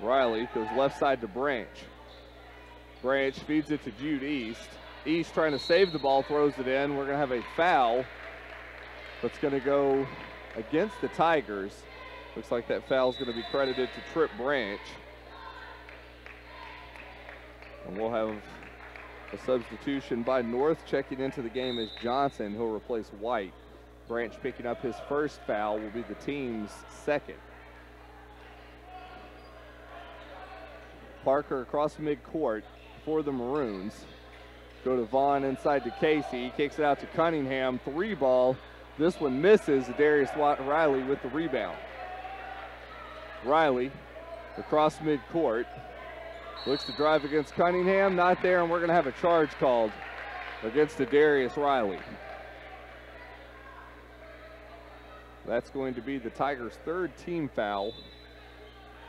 Riley goes left side to Branch. Branch feeds it to Jude East. East trying to save the ball, throws it in. We're going to have a foul that's going to go against the Tigers. Looks like that foul is going to be credited to Trip Branch. And we'll have a substitution by North. Checking into the game is Johnson. He'll replace White. Branch picking up his first foul will be the team's second. Parker across midcourt for the Maroons. Go to Vaughn inside to Casey. He kicks it out to Cunningham. 3 ball. This one misses. Darius Riley with the rebound. Riley across midcourt. Looks to drive against Cunningham. Not there, and we're going to have a charge called against Darius Riley. That's going to be the Tigers' 3rd team foul.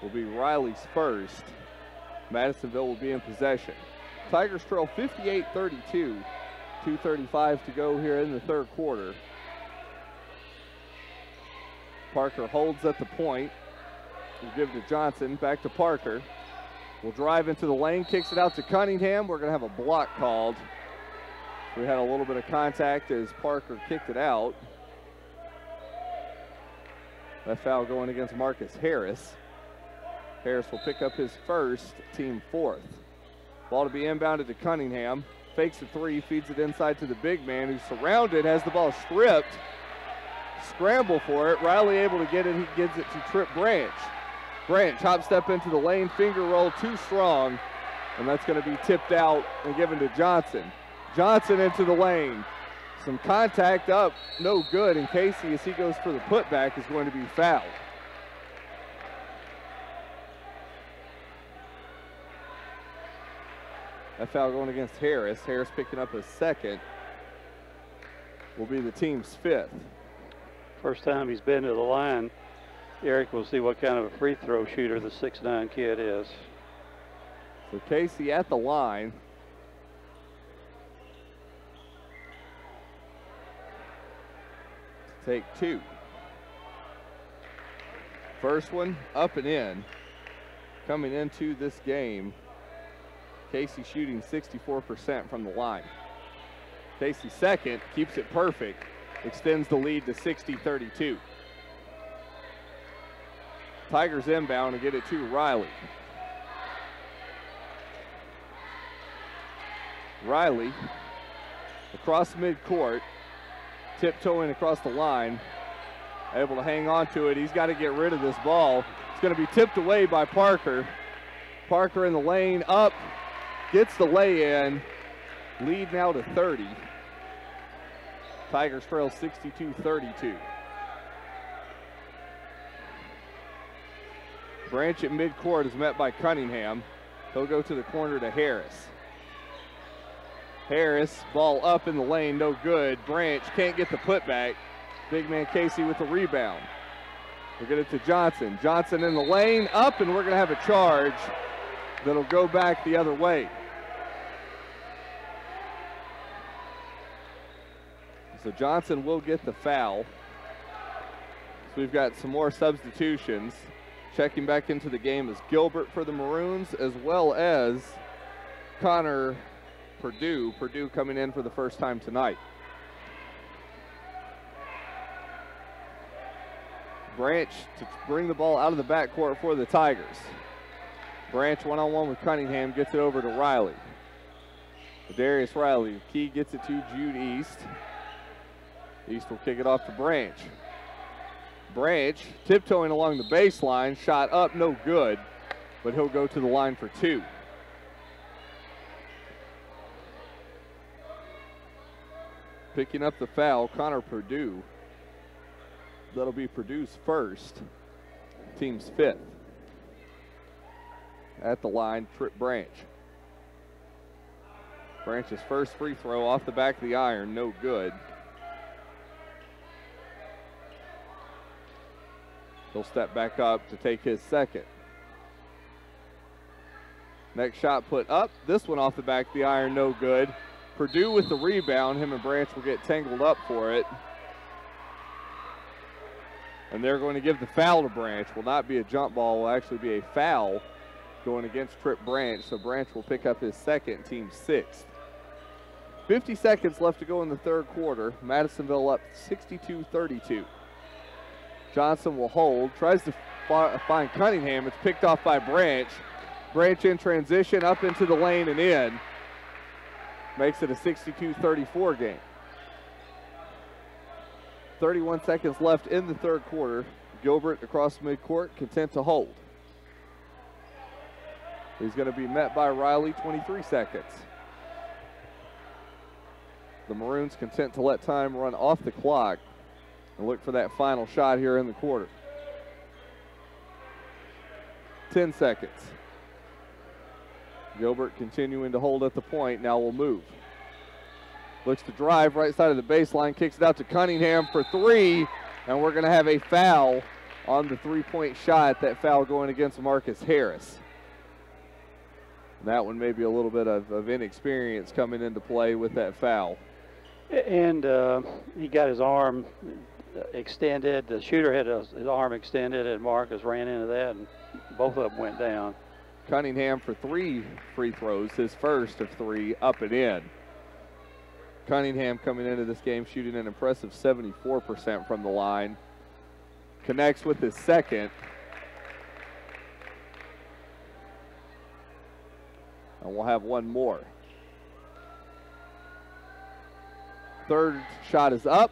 Will be Riley's first. Madisonville will be in possession. Tigers trail 58-32. 2:35 to go here in the 3rd quarter. Parker holds at the point. We'll give it to Johnson. Back to Parker. We'll drive into the lane. Kicks it out to Cunningham. We're going to have a block called. We had a little bit of contact as Parker kicked it out. That foul going against Marcus Harris. Harris will pick up his first, team 4th. Ball to be inbounded to Cunningham. Fakes the 3, feeds it inside to the big man who's surrounded, has the ball stripped. Scramble for it. Riley able to get it. He gives it to Trip Branch. Branch hop step into the lane, finger roll too strong, and that's going to be tipped out and given to Johnson. Johnson into the lane. Some contact up, no good, and Casey, as he goes for the putback, is going to be fouled. That foul going against Harris. Harris picking up his second. Will be the team's 5th. First time he's been to the line. Eric will see what kind of a free throw shooter the 6'9" kid is. So Casey at the line. Take 2. First one up and in. Coming into this game, Casey shooting 64% from the line. Casey second, keeps it perfect, extends the lead to 60-32. Tigers inbound and get it to Riley. Riley across midcourt, tiptoeing across the line, able to hang on to it. He's got to get rid of this ball. It's going to be tipped away by Parker. Parker in the lane, up, gets the lay-in. Lead now to 30. Tigers trail 62-32. Branch at midcourt is met by Cunningham. He'll go to the corner to Harris. Harris, ball up in the lane, no good. Branch can't get the putback. Big man Casey with the rebound. We'll get it to Johnson. Johnson in the lane, up, and we're going to have a charge that'll go back the other way. So Johnson will get the foul. So we've got some more substitutions. Checking back into the game is Gilbert for the Maroons, as well as Connor Purdue. Purdue coming in for the first time tonight. Branch to bring the ball out of the backcourt for the Tigers. Branch one-on-one with Cunningham, gets it over to Riley. Darius Riley. Key gets it to Jude East. East will kick it off to Branch. Branch tiptoeing along the baseline, shot up, no good, but he'll go to the line for two. Picking up the foul, Connor Purdue. That'll be Purdue's first, team's fifth. At the line, Trip Branch. Branch's first free throw off the back of the iron, no good. He'll step back up to take his second. Next shot put up. This one off the back of the iron, no good. Purdue with the rebound. Him and Branch will get tangled up for it. And they're going to give the foul to Branch. Will not be a jump ball, will actually be a foul going against Trip Branch. So Branch will pick up his second, team sixth. 50 seconds left to go in the third quarter. Madisonville up 62-32. Johnson will hold, tries to find Cunningham. It's picked off by Branch. Branch in transition, up into the lane and in. Makes it a 62-34 game. 31 seconds left in the third quarter. Gilbert across midcourt, content to hold. He's going to be met by Riley, 23 seconds. The Maroons content to let time run off the clock and look for that final shot here in the quarter. 10 seconds. Gilbert continuing to hold at the point. Now will move. Looks to drive right side of the baseline. Kicks it out to Cunningham for three. And we're going to have a foul on the three-point shot. That foul going against Marcus Harris. And that one may be a little bit of inexperience coming into play with that foul. And he got his arm extended. The shooter had his arm extended, and Marcus ran into that, and both of them went down. Cunningham for three free throws, his first of three, up and in. Cunningham coming into this game shooting an impressive 74% from the line. Connects with his second. And we'll have one more. Third shot is up.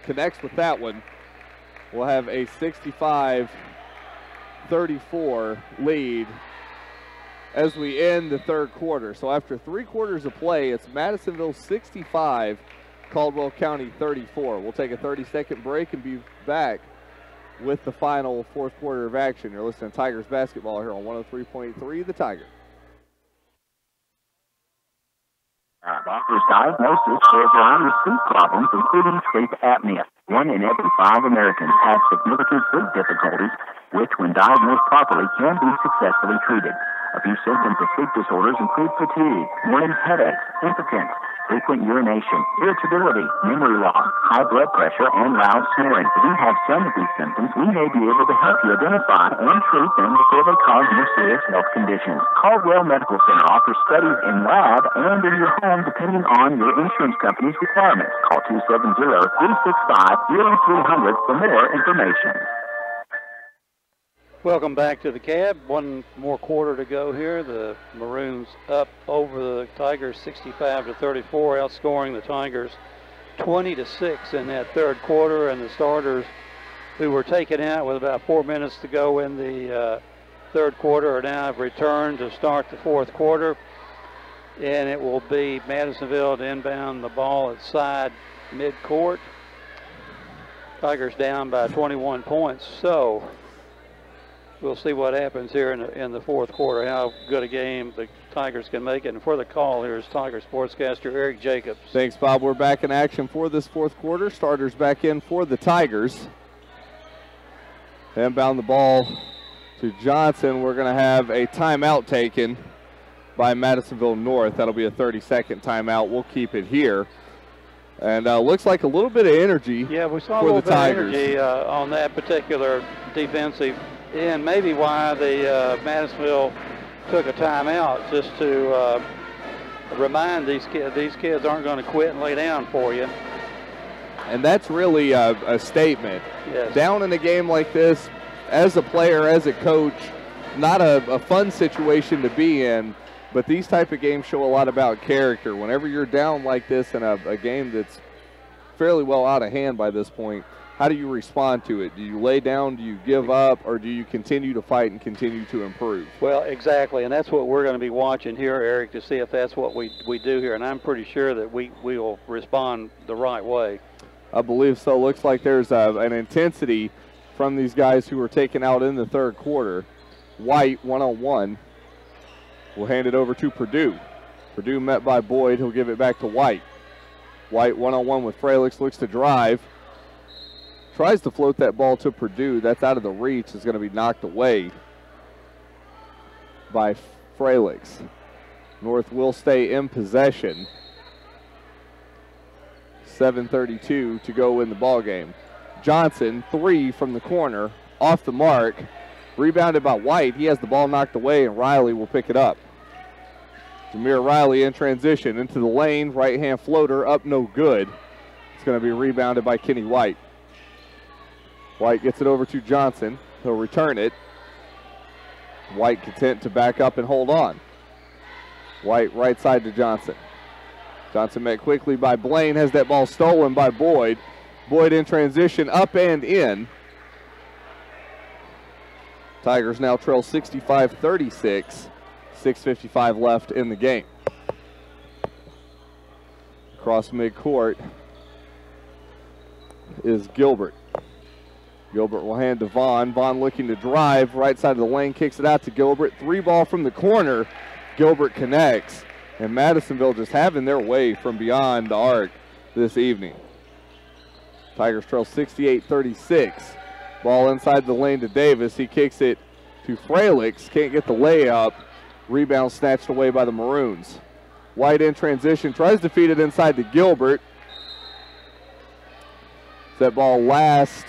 Connects with that one. We'll have a 65-34 lead as we end the third quarter. So after 3 quarters of play, it's Madisonville 65, Caldwell County 34. We'll take a 30-second break and be back with the final fourth quarter of action. You're listening to Tigers basketball here on 103.3 The Tiger. Doctor's diagnosis for a variety of sleep problems, including sleep apnea. 1 in every 5 Americans have significant sleep difficulties, which, when diagnosed properly, can be successfully treated. A few symptoms of sleep disorders include fatigue, morning headaches, impotence, frequent urination, irritability, memory loss, high blood pressure, and loud snoring. If you have some of these symptoms, we may be able to help you identify and treat them before they cause more serious health conditions. Caldwell Medical Center offers studies in lab and in your home depending on your insurance company's requirements. Call 270-365-0300 for more information. Welcome back to the Cab. One more quarter to go here. The Maroons up over the Tigers 65-34, outscoring the Tigers 20-6 in that third quarter. And the starters who were taken out with about 4 minutes to go in the third quarter are now returned to start the fourth quarter. And it will be Madisonville to inbound the ball at side midcourt. Tigers down by 21 points. So we'll see what happens here in the fourth quarter, how good a game the Tigers can make it. And for the call, here's Tiger sportscaster Eric Jacobs. Thanks, Bob. We're back in action for this fourth quarter. Starters back in for the Tigers. Inbound the ball to Johnson. We're going to have a timeout taken by Madisonville North. That'll be a 30-second timeout. We'll keep it here. And looks like a little bit of energy. Yeah, we saw for a little the bit Tigers. of energy on that particular defensive end. Maybe why the Madisonville took a timeout, just to remind these kids aren't going to quit and lay down for you. And that's really a statement. Yes. Down in a game like this, as a player, as a coach, not a fun situation to be in, but these type of games show a lot about character. Whenever you're down like this in a game that's fairly well out of hand by this point, how do you respond to it? Do you lay down, do you give up, or do you continue to fight and continue to improve? Well, exactly, and that's what we're going to be watching here, Eric, to see if that's what we do here, and I'm pretty sure that we will respond the right way. I believe so. Looks like there's an intensity from these guys who were taken out in the third quarter. White, one-on-one, will hand it over to Purdue. Purdue met by Boyd. He'll give it back to White. White, one-on-one with Fralix, looks to drive. Tries to float that ball to Purdue. That's out of the reach. It's going to be knocked away by Fralix. North will stay in possession. 7:32 to go in the ball game. Johnson, three from the corner, off the mark. Rebounded by White. He has the ball knocked away, and Riley will pick it up. Jameer Riley in transition into the lane. Right-hand floater up, no good. It's going to be rebounded by Kenny White. White gets it over to Johnson. He'll return it. White content to back up and hold on. White right side to Johnson. Johnson met quickly by Blaine. Has that ball stolen by Boyd. Boyd in transition, up and in. Tigers now trail 65-36. 6:55 left in the game. Across midcourt is Gilbert. Gilbert will hand to Vaughn. Vaughn looking to drive. Right side of the lane, kicks it out to Gilbert. Three ball from the corner. Gilbert connects. And Madisonville just having their way from beyond the arc this evening. Tigers trail 68-36. Ball inside the lane to Davis. He kicks it to Fralix. Can't get the layup. Rebound snatched away by the Maroons. White in transition. Tries to feed it inside to Gilbert. That ball last.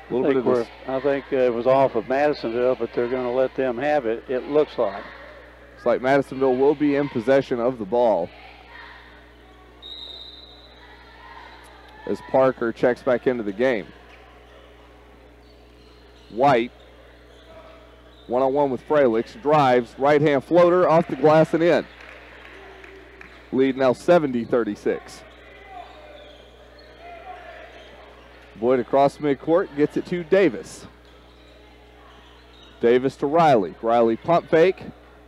I think it was off of Madisonville, but they're going to let them have it, it looks like. Looks like Madisonville will be in possession of the ball. As Parker checks back into the game. White, one-on-one with Fralix, drives, right-hand floater, off the glass and in. Lead now 70-36. Boyd across midcourt, gets it to Davis. Davis to Riley. Riley pump fake,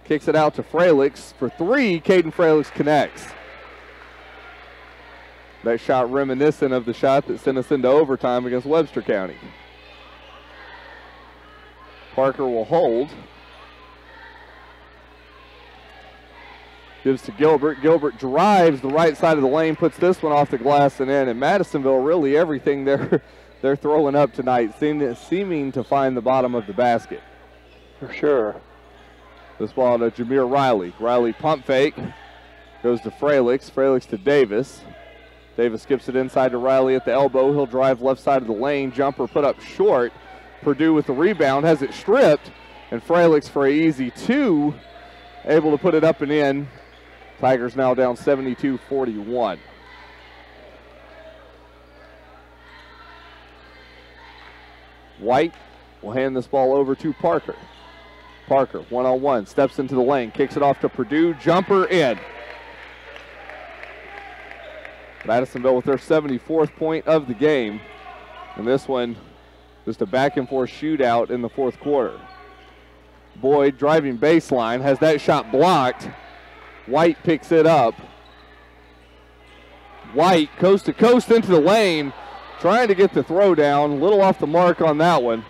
kicks it out to Fralix for three. Caden Fralix connects. That shot reminiscent of the shot that sent us into overtime against Webster County. Parker will hold. Gives to Gilbert. Gilbert drives the right side of the lane, puts this one off the glass and in. And Madisonville, really everything they're throwing up tonight seeming to find the bottom of the basket. For sure. This ball to Jameer Riley. Riley pump fake. Goes to Fralix. Fralix to Davis. Davis skips it inside to Riley at the elbow. He'll drive left side of the lane. Jumper put up short. Purdue with the rebound. Has it stripped. And Fralix for an easy two. Able to put it up and in. Tigers now down 72-41. White will hand this ball over to Parker. Parker, one-on-one, steps into the lane, kicks it off to Purdue, jumper in. Madisonville with their 74th point of the game. And this one, just a back-and-forth shootout in the fourth quarter. Boyd driving baseline, has that shot blocked. White picks it up. White coast to coast into the lane. trying to get the throw down, a little off the mark on that one.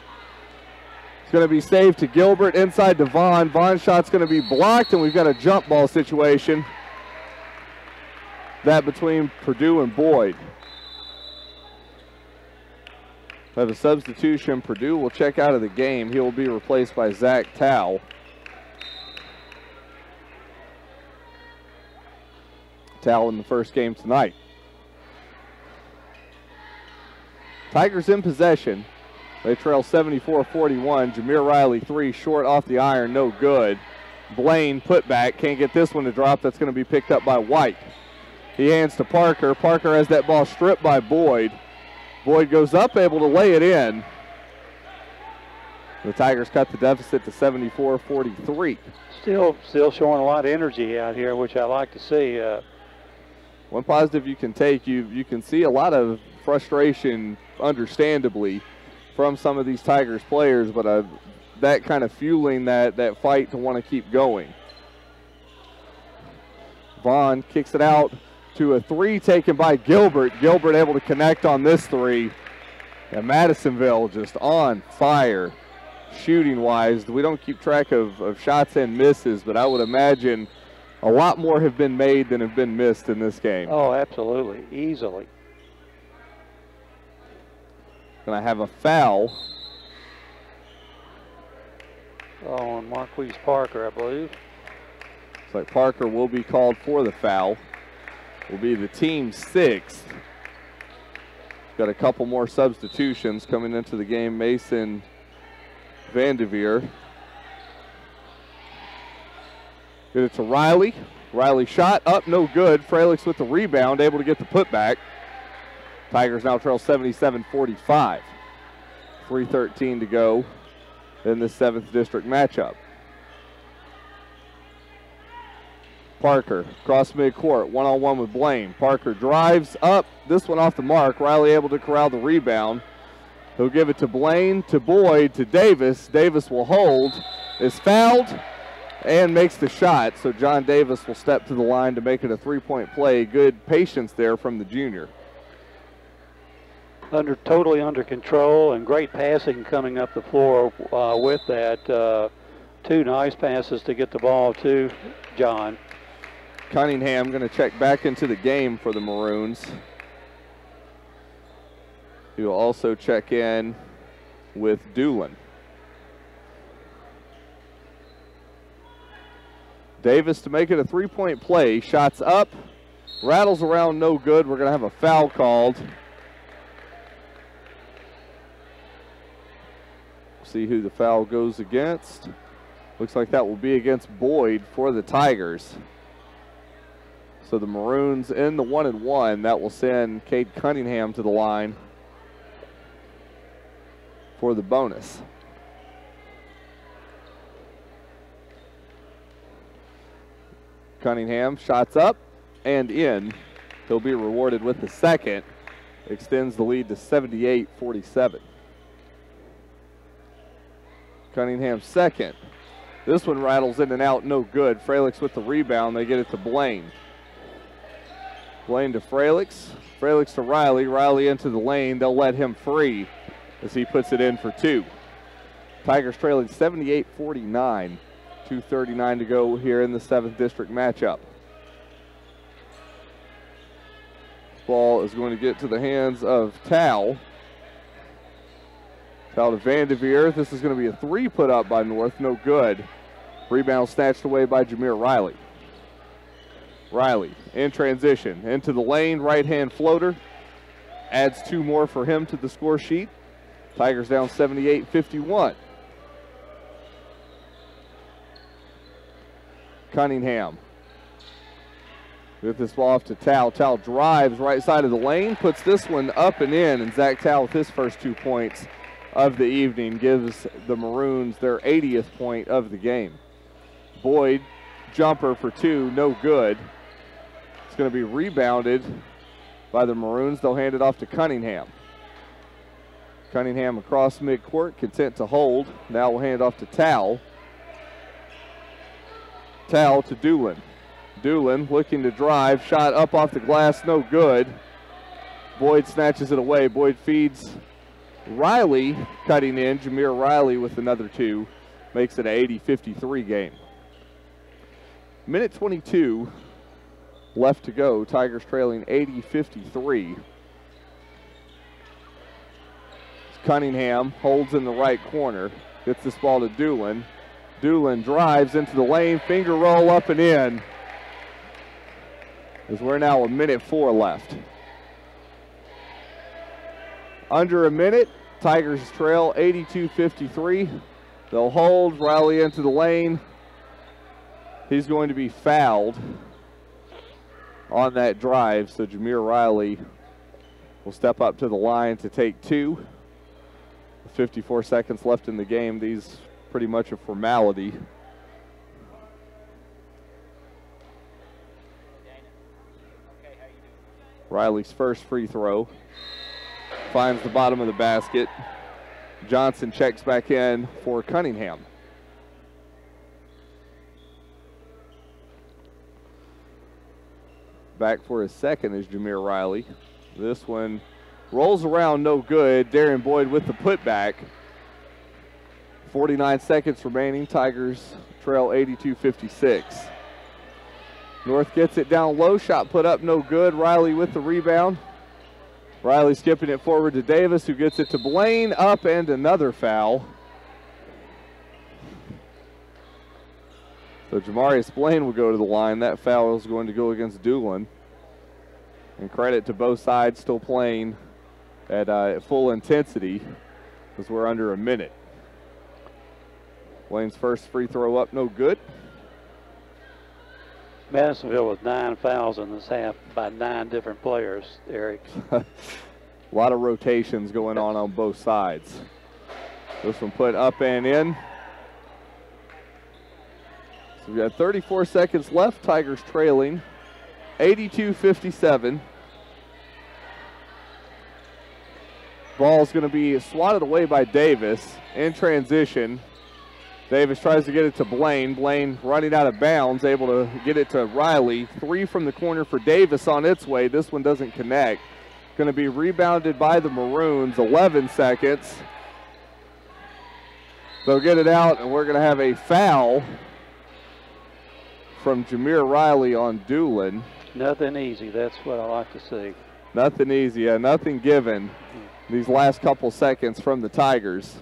It's going to be saved to Gilbert, inside to Vaughn. Vaughn's shot's going to be blocked, and we've got a jump ball situation. That between Purdue and Boyd. We have a substitution. Purdue will check out of the game. He will be replaced by Zach Tao. Tao in the first game tonight. Tigers in possession. They trail 74-41. Jameer Riley, 3 short off the iron, no good. Blaine put back, can't get this one to drop. That's going to be picked up by White. He hands to Parker. Parker has that ball stripped by Boyd. Boyd goes up, able to lay it in. The Tigers cut the deficit to 74-43. Still showing a lot of energy out here, which I like to see. One positive you can take, you can see a lot of frustration, understandably, from some of these Tigers players, but that kind of fueling that fight to want to keep going. Vaughn kicks it out to a 3 taken by Gilbert. Gilbert able to connect on this 3. And Madisonville just on fire shooting-wise. We don't keep track of shots and misses, but I would imagine a lot more have been made than have been missed in this game. Oh, absolutely. Easily. Going to have a foul. On Marquise Parker, I believe. Looks like Parker will be called for the foul. Will be the team's 6th. Got a couple more substitutions coming into the game. Mason Vanderveer. Get it to Riley. Riley shot up, no good. Fralix with the rebound, able to get the putback. Tigers now trail 77-45. 3:13 to go in the 7th district matchup. Parker across midcourt, one-on-one with Blaine. Parker drives up, this one off the mark. Riley able to corral the rebound. He'll give it to Blaine, to Boyd, to Davis. Davis will hold, is fouled, and makes the shot. So John Davis will step to the line to make it a 3-point play. Good patience there from the junior. Totally under control, and great passing coming up the floor with that. 2 nice passes to get the ball to John. Cunningham going to check back into the game for the Maroons. He will also check in with Doolin. Davis to make it a 3-point play. Shots up, rattles around, no good. We're going to have a foul called. See who the foul goes against. Looks like that will be against Boyd for the Tigers. So the Maroons in the 1-1. That will send Cade Cunningham to the line for the bonus. Cunningham shots up and in. He'll be rewarded with the second. Extends the lead to 78-47. Cunningham's second. This one rattles in and out, no good. Fralix with the rebound. They get it to Blaine. Blaine to Fralix. Fralix to Riley. Riley into the lane. They'll let him free as he puts it in for 2. Tigers trailing 78-49. 2:39 to go here in the 7th district matchup. Ball is going to get to the hands of Tao. Tao to Vanderveer. This is going to be a 3 put up by North. No good. Rebound snatched away by Jameer Riley. Riley in transition. Into the lane. Right-hand floater. Adds 2 more for him to the score sheet. Tigers down 78-51. Cunningham. With this ball off to Tao. Tao drives right side of the lane. Puts this one up and in. And Zach Tao with his first 2 points of the evening gives the Maroons their 80th point of the game. Boyd, jumper for 2, no good. It's going to be rebounded by the Maroons. They'll hand it off to Cunningham. Cunningham across midcourt, content to hold. Now we'll hand it off to Tao. Tao to Doolin. Doolin looking to drive, shot up off the glass, no good. Boyd snatches it away. Boyd feeds Riley, cutting in. Jameer Riley with another 2. Makes it an 80-53 game. Minute 22 left to go. Tigers trailing 80-53. Cunningham holds in the right corner. Gets this ball to Doolin. Doolin drives into the lane. Finger roll up and in. As we're now a minute 4 left. Under a minute. Tigers trail 82-53. They'll hold. Riley into the lane. He's going to be fouled on that drive. So Jameer Riley will step up to the line to take 2. 54 seconds left in the game. These pretty much a formality. Riley's first free throw finds the bottom of the basket. Johnson checks back in for Cunningham. Back for his second is Jameer Riley. This one rolls around, no good. Darian Boyd with the putback. 49 seconds remaining. Tigers trail 82-56. North gets it down low. Shot put up, no good. Riley with the rebound. Riley skipping it forward to Davis, who gets it to Blaine. Up and another foul. So Jamarius Blaine will go to the line. That foul is going to go against Doolin. And credit to both sides still playing at full intensity as we're under a minute. Blaine's first free throw up, no good. Madisonville with 9 fouls in this half by 9 different players, Eric. A lot of rotations going on both sides. This one put up and in. So we've got 34 seconds left. Tigers trailing 82-57. Ball's going to be swatted away by Davis in transition. Davis tries to get it to Blaine. Blaine running out of bounds, able to get it to Riley. 3 from the corner for Davis on its way. This one doesn't connect. Going to be rebounded by the Maroons. 11 seconds. They'll get it out, and we're going to have a foul from Jameer Riley on Doolin. Nothing easy. That's what I like to see. Nothing easy. Nothing given these last couple seconds from the Tigers.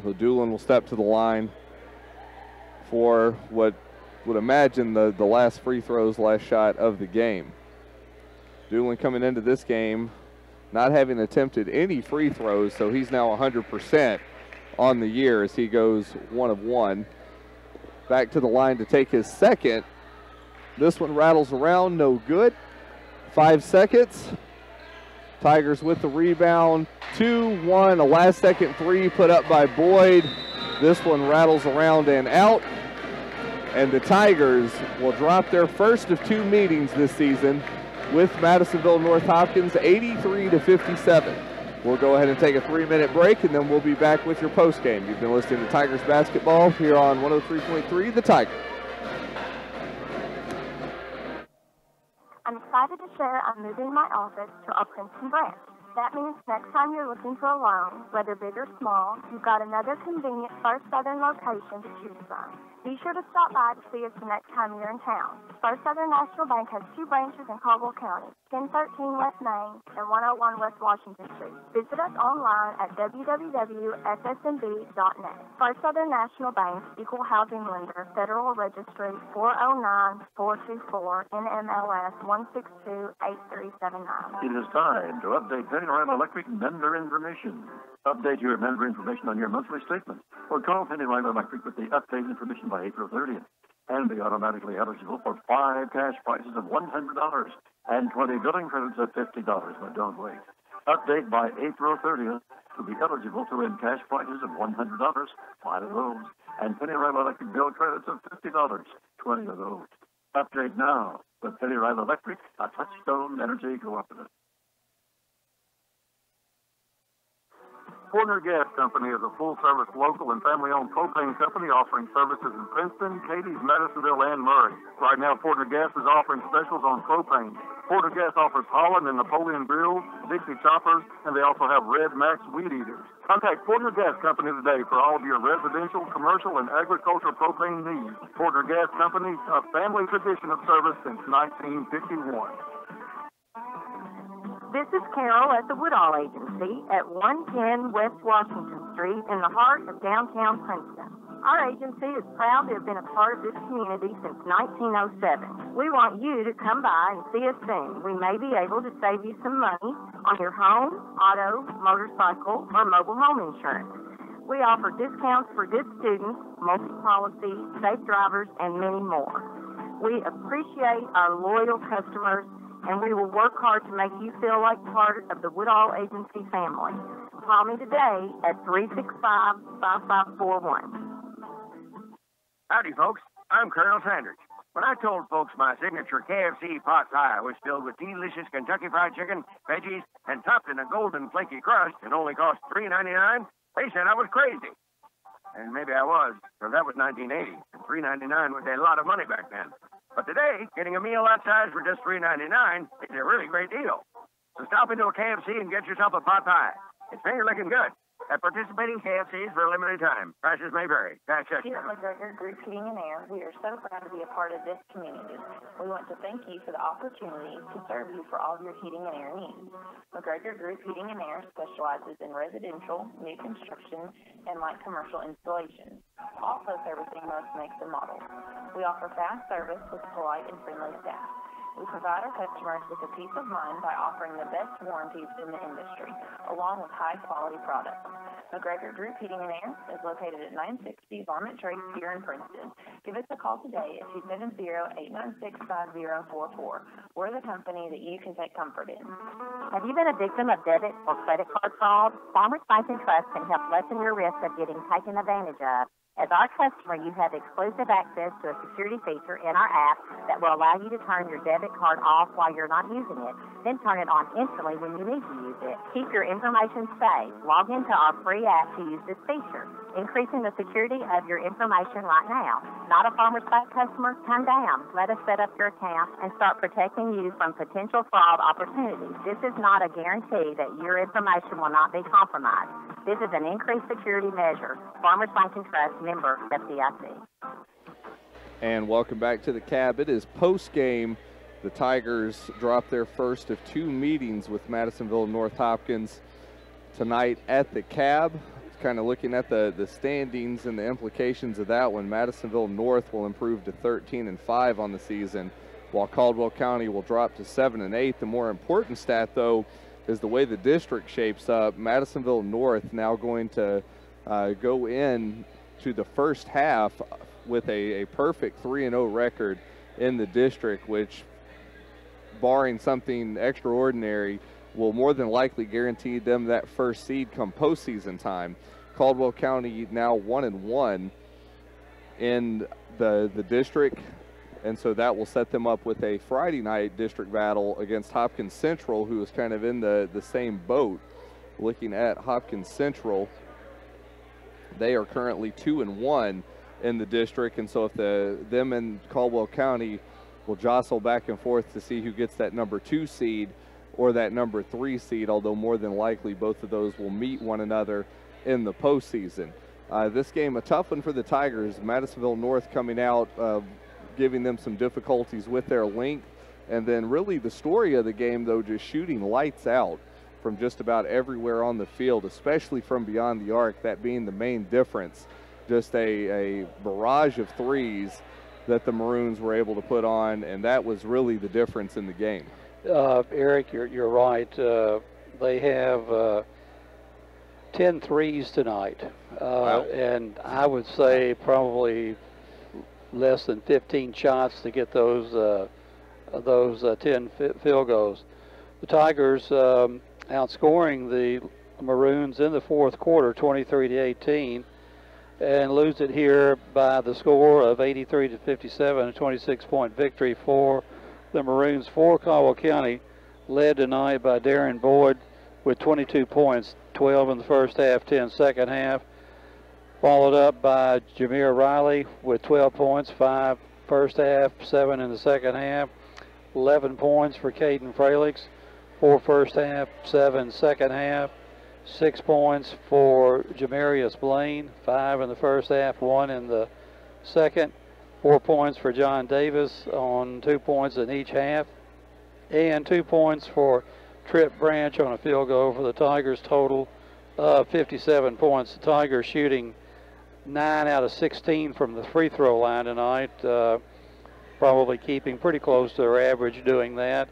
So Doolin will step to the line for what would imagine the last free throws, last shot of the game. Doolin coming into this game not having attempted any free throws, so he's now 100% on the year as he goes 1 of 1. Back to the line to take his second. This one rattles around, no good. 5 seconds. Tigers with the rebound. 2-1, a last second 3 put up by Boyd. This one rattles around and out. And the Tigers will drop their first of 2 meetings this season with Madisonville North Hopkins, 83-57. We'll go ahead and take a 3-minute break, and then we'll be back with your postgame. You've been listening to Tigers basketball here on 103.3 The Tiger. I'm excited to share I'm moving my office to our Princeton branch. That means next time you're looking for a loan, whether big or small, you've got another convenient First Southern location to choose from. Be sure to stop by to see us the next time you're in town. First Southern National Bank has 2 branches in Caldwell County, 1013 West Main and 101 West Washington Street. Visit us online at www.ffnb.net. First Southern National Bank, Equal Housing Lender, Federal Registry 409-424, NMLS 162-8379. It is time to update Penny Riley Electric member information. Update your member information on your monthly statement, or call Penny Riley Electric with the updated information by April 30th, and be automatically eligible for 5 cash prizes of $100 and 20 billing credits of $50. But don't wait. Update by April 30th to be eligible to win cash prizes of $100, 5 of those, and Penny Riley Electric bill credits of $50, 20 of those. Update now with Penny Riley Electric, a Touchstone Energy Cooperative. Porter Gas Company is a full-service local and family-owned propane company offering services in Princeton, Cadiz, Madisonville, and Murray. Right now, Porter Gas is offering specials on propane. Porter Gas offers Holland and Napoleon grills, Dixie choppers, and they also have Red Max weed eaters. Contact Porter Gas Company today for all of your residential, commercial, and agricultural propane needs. Porter Gas Company, a family tradition of service since 1951. This is Carol at the Woodall Agency at 110 West Washington Street in the heart of downtown Princeton. Our agency is proud to have been a part of this community since 1907. We want you to come by and see us soon. We may be able to save you some money on your home, auto, motorcycle, or mobile home insurance. We offer discounts for good students, multi-policy, safe drivers, and many more. We appreciate our loyal customers, and we will work hard to make you feel like part of the Woodall Agency family. Call me today at 365-5541. Howdy, folks. I'm Colonel Sanders. When I told folks my signature KFC pot pie was filled with delicious Kentucky Fried Chicken, veggies, and topped in a golden flaky crust and only cost $3.99, they said I was crazy. And maybe I was, because that was 1980, and $3.99 was a lot of money back then. But today, getting a meal that size for just $3.99 is a really great deal. So stop into a KFC and get yourself a pot pie. It's finger-licking good. At participating KFCs for a limited time. Prices may vary. Here at McGregor Group Heating and Air, we are so proud to be a part of this community. We want to thank you for the opportunity to serve you for all of your heating and air needs. McGregor Group Heating and Air specializes in residential, new construction, and light commercial installations, also servicing most makes and models. We offer fast service with polite and friendly staff. We provide our customers with a peace of mind by offering the best warranties in the industry, along with high-quality products. McGregor Group Heating and Air is located at 960 Varmint Trace here in Princeton. Give us a call today at 270-896-5044. We're the company that you can take comfort in. Have you been a victim of debit or credit card fraud? Farmers Bank and Trust can help lessen your risk of getting taken advantage of. As our customer, you have exclusive access to a security feature in our app that will allow you to turn your debit card off while you're not using it, then turn it on instantly when you need to use it. Keep your information safe. Log into our free app to use this feature, increasing the security of your information right now. Not a Farmers Bank customer? Come down. Let us set up your account and start protecting you from potential fraud opportunities. This is not a guarantee that your information will not be compromised. This is an increased security measure. Farmers Bank and Trust, member FDIC. And welcome back to the CAB. It is post-game. The Tigers dropped their first of two meetings with Madisonville and North Hopkins tonight at the CAB. Kind of looking at the standings and the implications of that one. Madisonville North will improve to 13-5 on the season, while Caldwell County will drop to 7-8. The more important stat, though, is the way the district shapes up. Madisonville North now going to go in to the first half with a perfect 3-0 record in the district, which, barring something extraordinary, will more than likely guarantee them that first seed come postseason time. Caldwell County now 1-1 in the district, and so that will set them up with a Friday night district battle against Hopkins Central, who is kind of in the same boat. Looking at Hopkins Central, they are currently 2-1 in the district, and so if them and Caldwell County will jostle back and forth to see who gets that number 2 seed or that number 3 seed, although more than likely both of those will meet one another in the postseason. This game, a tough one for the Tigers. Madisonville North coming out, giving them some difficulties with their length, and then really the story of the game, though, just shooting lights out from just about everywhere on the field, especially from beyond the arc, that being the main difference. Just a barrage of threes that the Maroons were able to put on, and that was really the difference in the game. Eric, you're right. They have 10 threes tonight, Wow. and I would say probably less than 15 shots to get those 10 field goals. The Tigers outscoring the Maroons in the fourth quarter, 23-18, and lose it here by the score of 83-57, a 26-point victory for the Maroons. For Caldwell County, led tonight by Darren Boyd, with 22 points, 12 in the first half, 10 second half. Followed up by Jameer Riley with 12 points, 5 first half, 7 in the second half. 11 points for Caden Fralix, 4 first half, 7 second half. 6 points for Jamarius Blaine, 5 in the first half, 1 in the second. 4 points for John Davis on 2 points in each half. And 2 points for Trip Branch on a field goal for the Tigers, total of 57 points. The Tigers shooting 9 out of 16 from the free throw line tonight, probably keeping pretty close to their average doing that.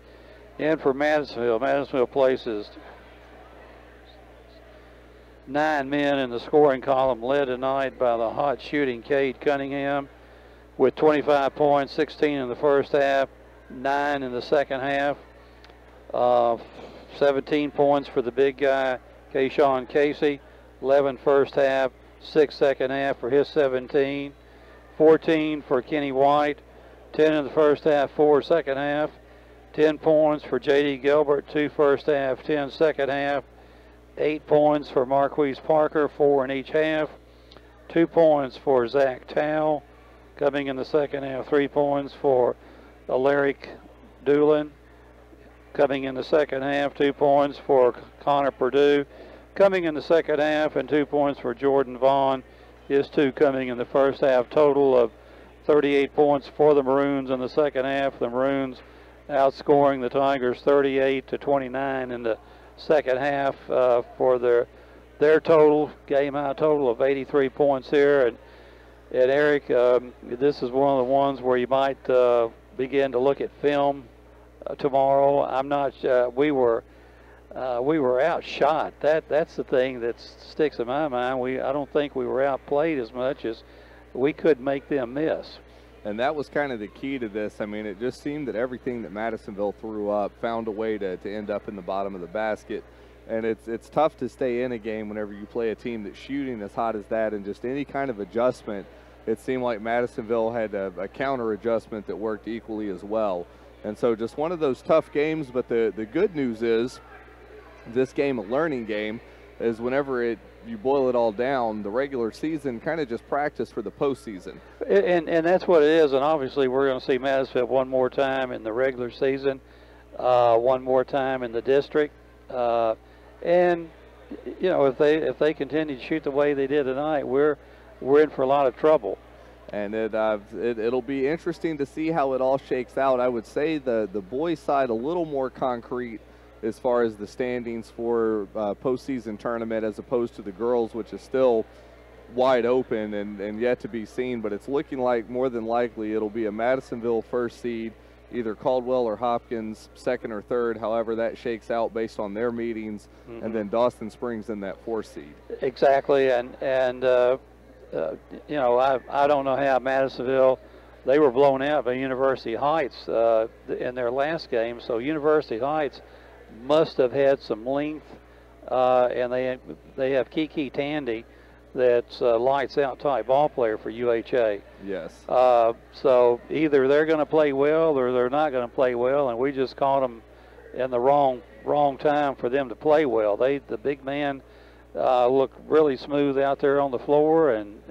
And for Madisonville places 9 men in the scoring column, led tonight by the hot shooting Cade Cunningham with 25 points, 16 in the first half, 9 in the second half. 17 points for the big guy, Kayshawn Casey, 11 first half, 6 second half for his 17. 14 for Kenny White, 10 in the first half, 4 second half. 10 points for J.D. Gilbert, 2 first half, 10 second half. 8 points for Marquise Parker, 4 in each half. 2 points for Zach Towle, coming in the second half. 3 points for Alaric Doolin, coming in the second half. 2 points for Connor Purdue, coming in the second half, and 2 points for Jordan Vaughn. His 2 coming in the first half. Total of 38 points for the Maroons in the second half. The Maroons outscoring the Tigers 38-29 in the second half for their total, game high total of 83 points here. And Eric, this is one of the ones where you might begin to look at film tomorrow. I'm not we were outshot. That's the thing that sticks in my mind. I don't think we were outplayed as much as we could make them miss. And that was kind of the key to this. I mean, it just seemed that everything that Madisonville threw up found a way to end up in the bottom of the basket. And it's tough to stay in a game whenever you play a team that's shooting as hot as that, and just any kind of adjustment. It seemed like Madisonville had a counter adjustment that worked equally as well. And so just one of those tough games, but the good news is this game, a learning game, is whenever you boil it all down, the regular season kind of just practice for the postseason. And that's what it is. And obviously we're going to see Madisonville one more time in the regular season, one more time in the district. And you know, if they continue to shoot the way they did tonight, we're in for a lot of trouble. And it'll be interesting to see how it all shakes out. I would say the boys' side a little more concrete as far as the standings for postseason tournament, as opposed to the girls, which is still wide open and yet to be seen. But it's looking like more than likely it'll be a Madisonville first seed, either Caldwell or Hopkins second or third, however that shakes out based on their meetings, and then Dawson Springs in that 4th seed. Exactly, and you know, I don't know how Madisonville, they were blown out by University Heights in their last game, so University Heights must have had some length, and they have Kiki Tandy, that's a lights out type ball player for UHA. Yes. So either they're going to play well or they're not going to play well, and we just caught them in the wrong time for them to play well. The big man looked really smooth out there on the floor, and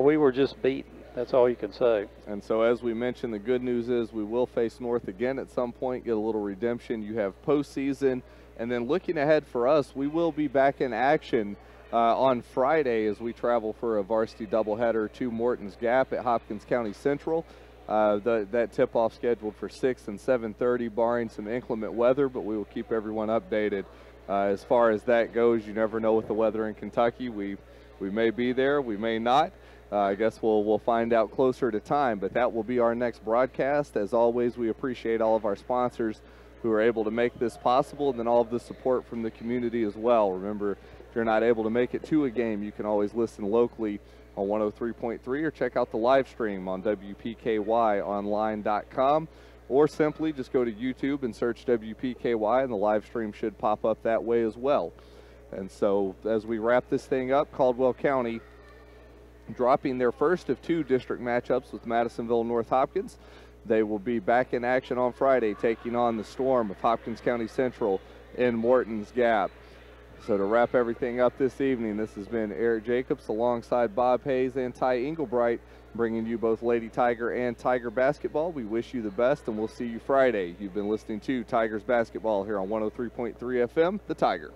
we were just beaten. That's all you can say. And so, as we mentioned, the good news is we will face North again at some point, get a little redemption. You have postseason, and then looking ahead for us, we will be back in action on Friday as we travel for a varsity doubleheader to Morton's Gap at Hopkins County Central. That tip-off scheduled for 6 and 7:30, barring some inclement weather, but we will keep everyone updated as far as that goes. You never know with the weather in Kentucky. We may be there, we may not. I guess we'll find out closer to time, but that will be our next broadcast. As always, we appreciate all of our sponsors who are able to make this possible, and then all of the support from the community as well. Remember, if you're not able to make it to a game, you can always listen locally on 103.3 or check out the live stream on WPKYonline.com, or simply just go to YouTube and search WPKY, and the live stream should pop up that way as well. And so as we wrap this thing up, Caldwell County dropping their first of 2 district matchups with Madisonville North Hopkins. They will be back in action on Friday, taking on the Storm of Hopkins County Central in Morton's Gap. So to wrap everything up this evening, this has been Eric Jacobs alongside Bob Hayes and Ty Englebright, bringing you both Lady Tiger and Tiger basketball. We wish you the best, and we'll see you Friday. You've been listening to Tigers basketball here on 103.3 FM, The Tiger.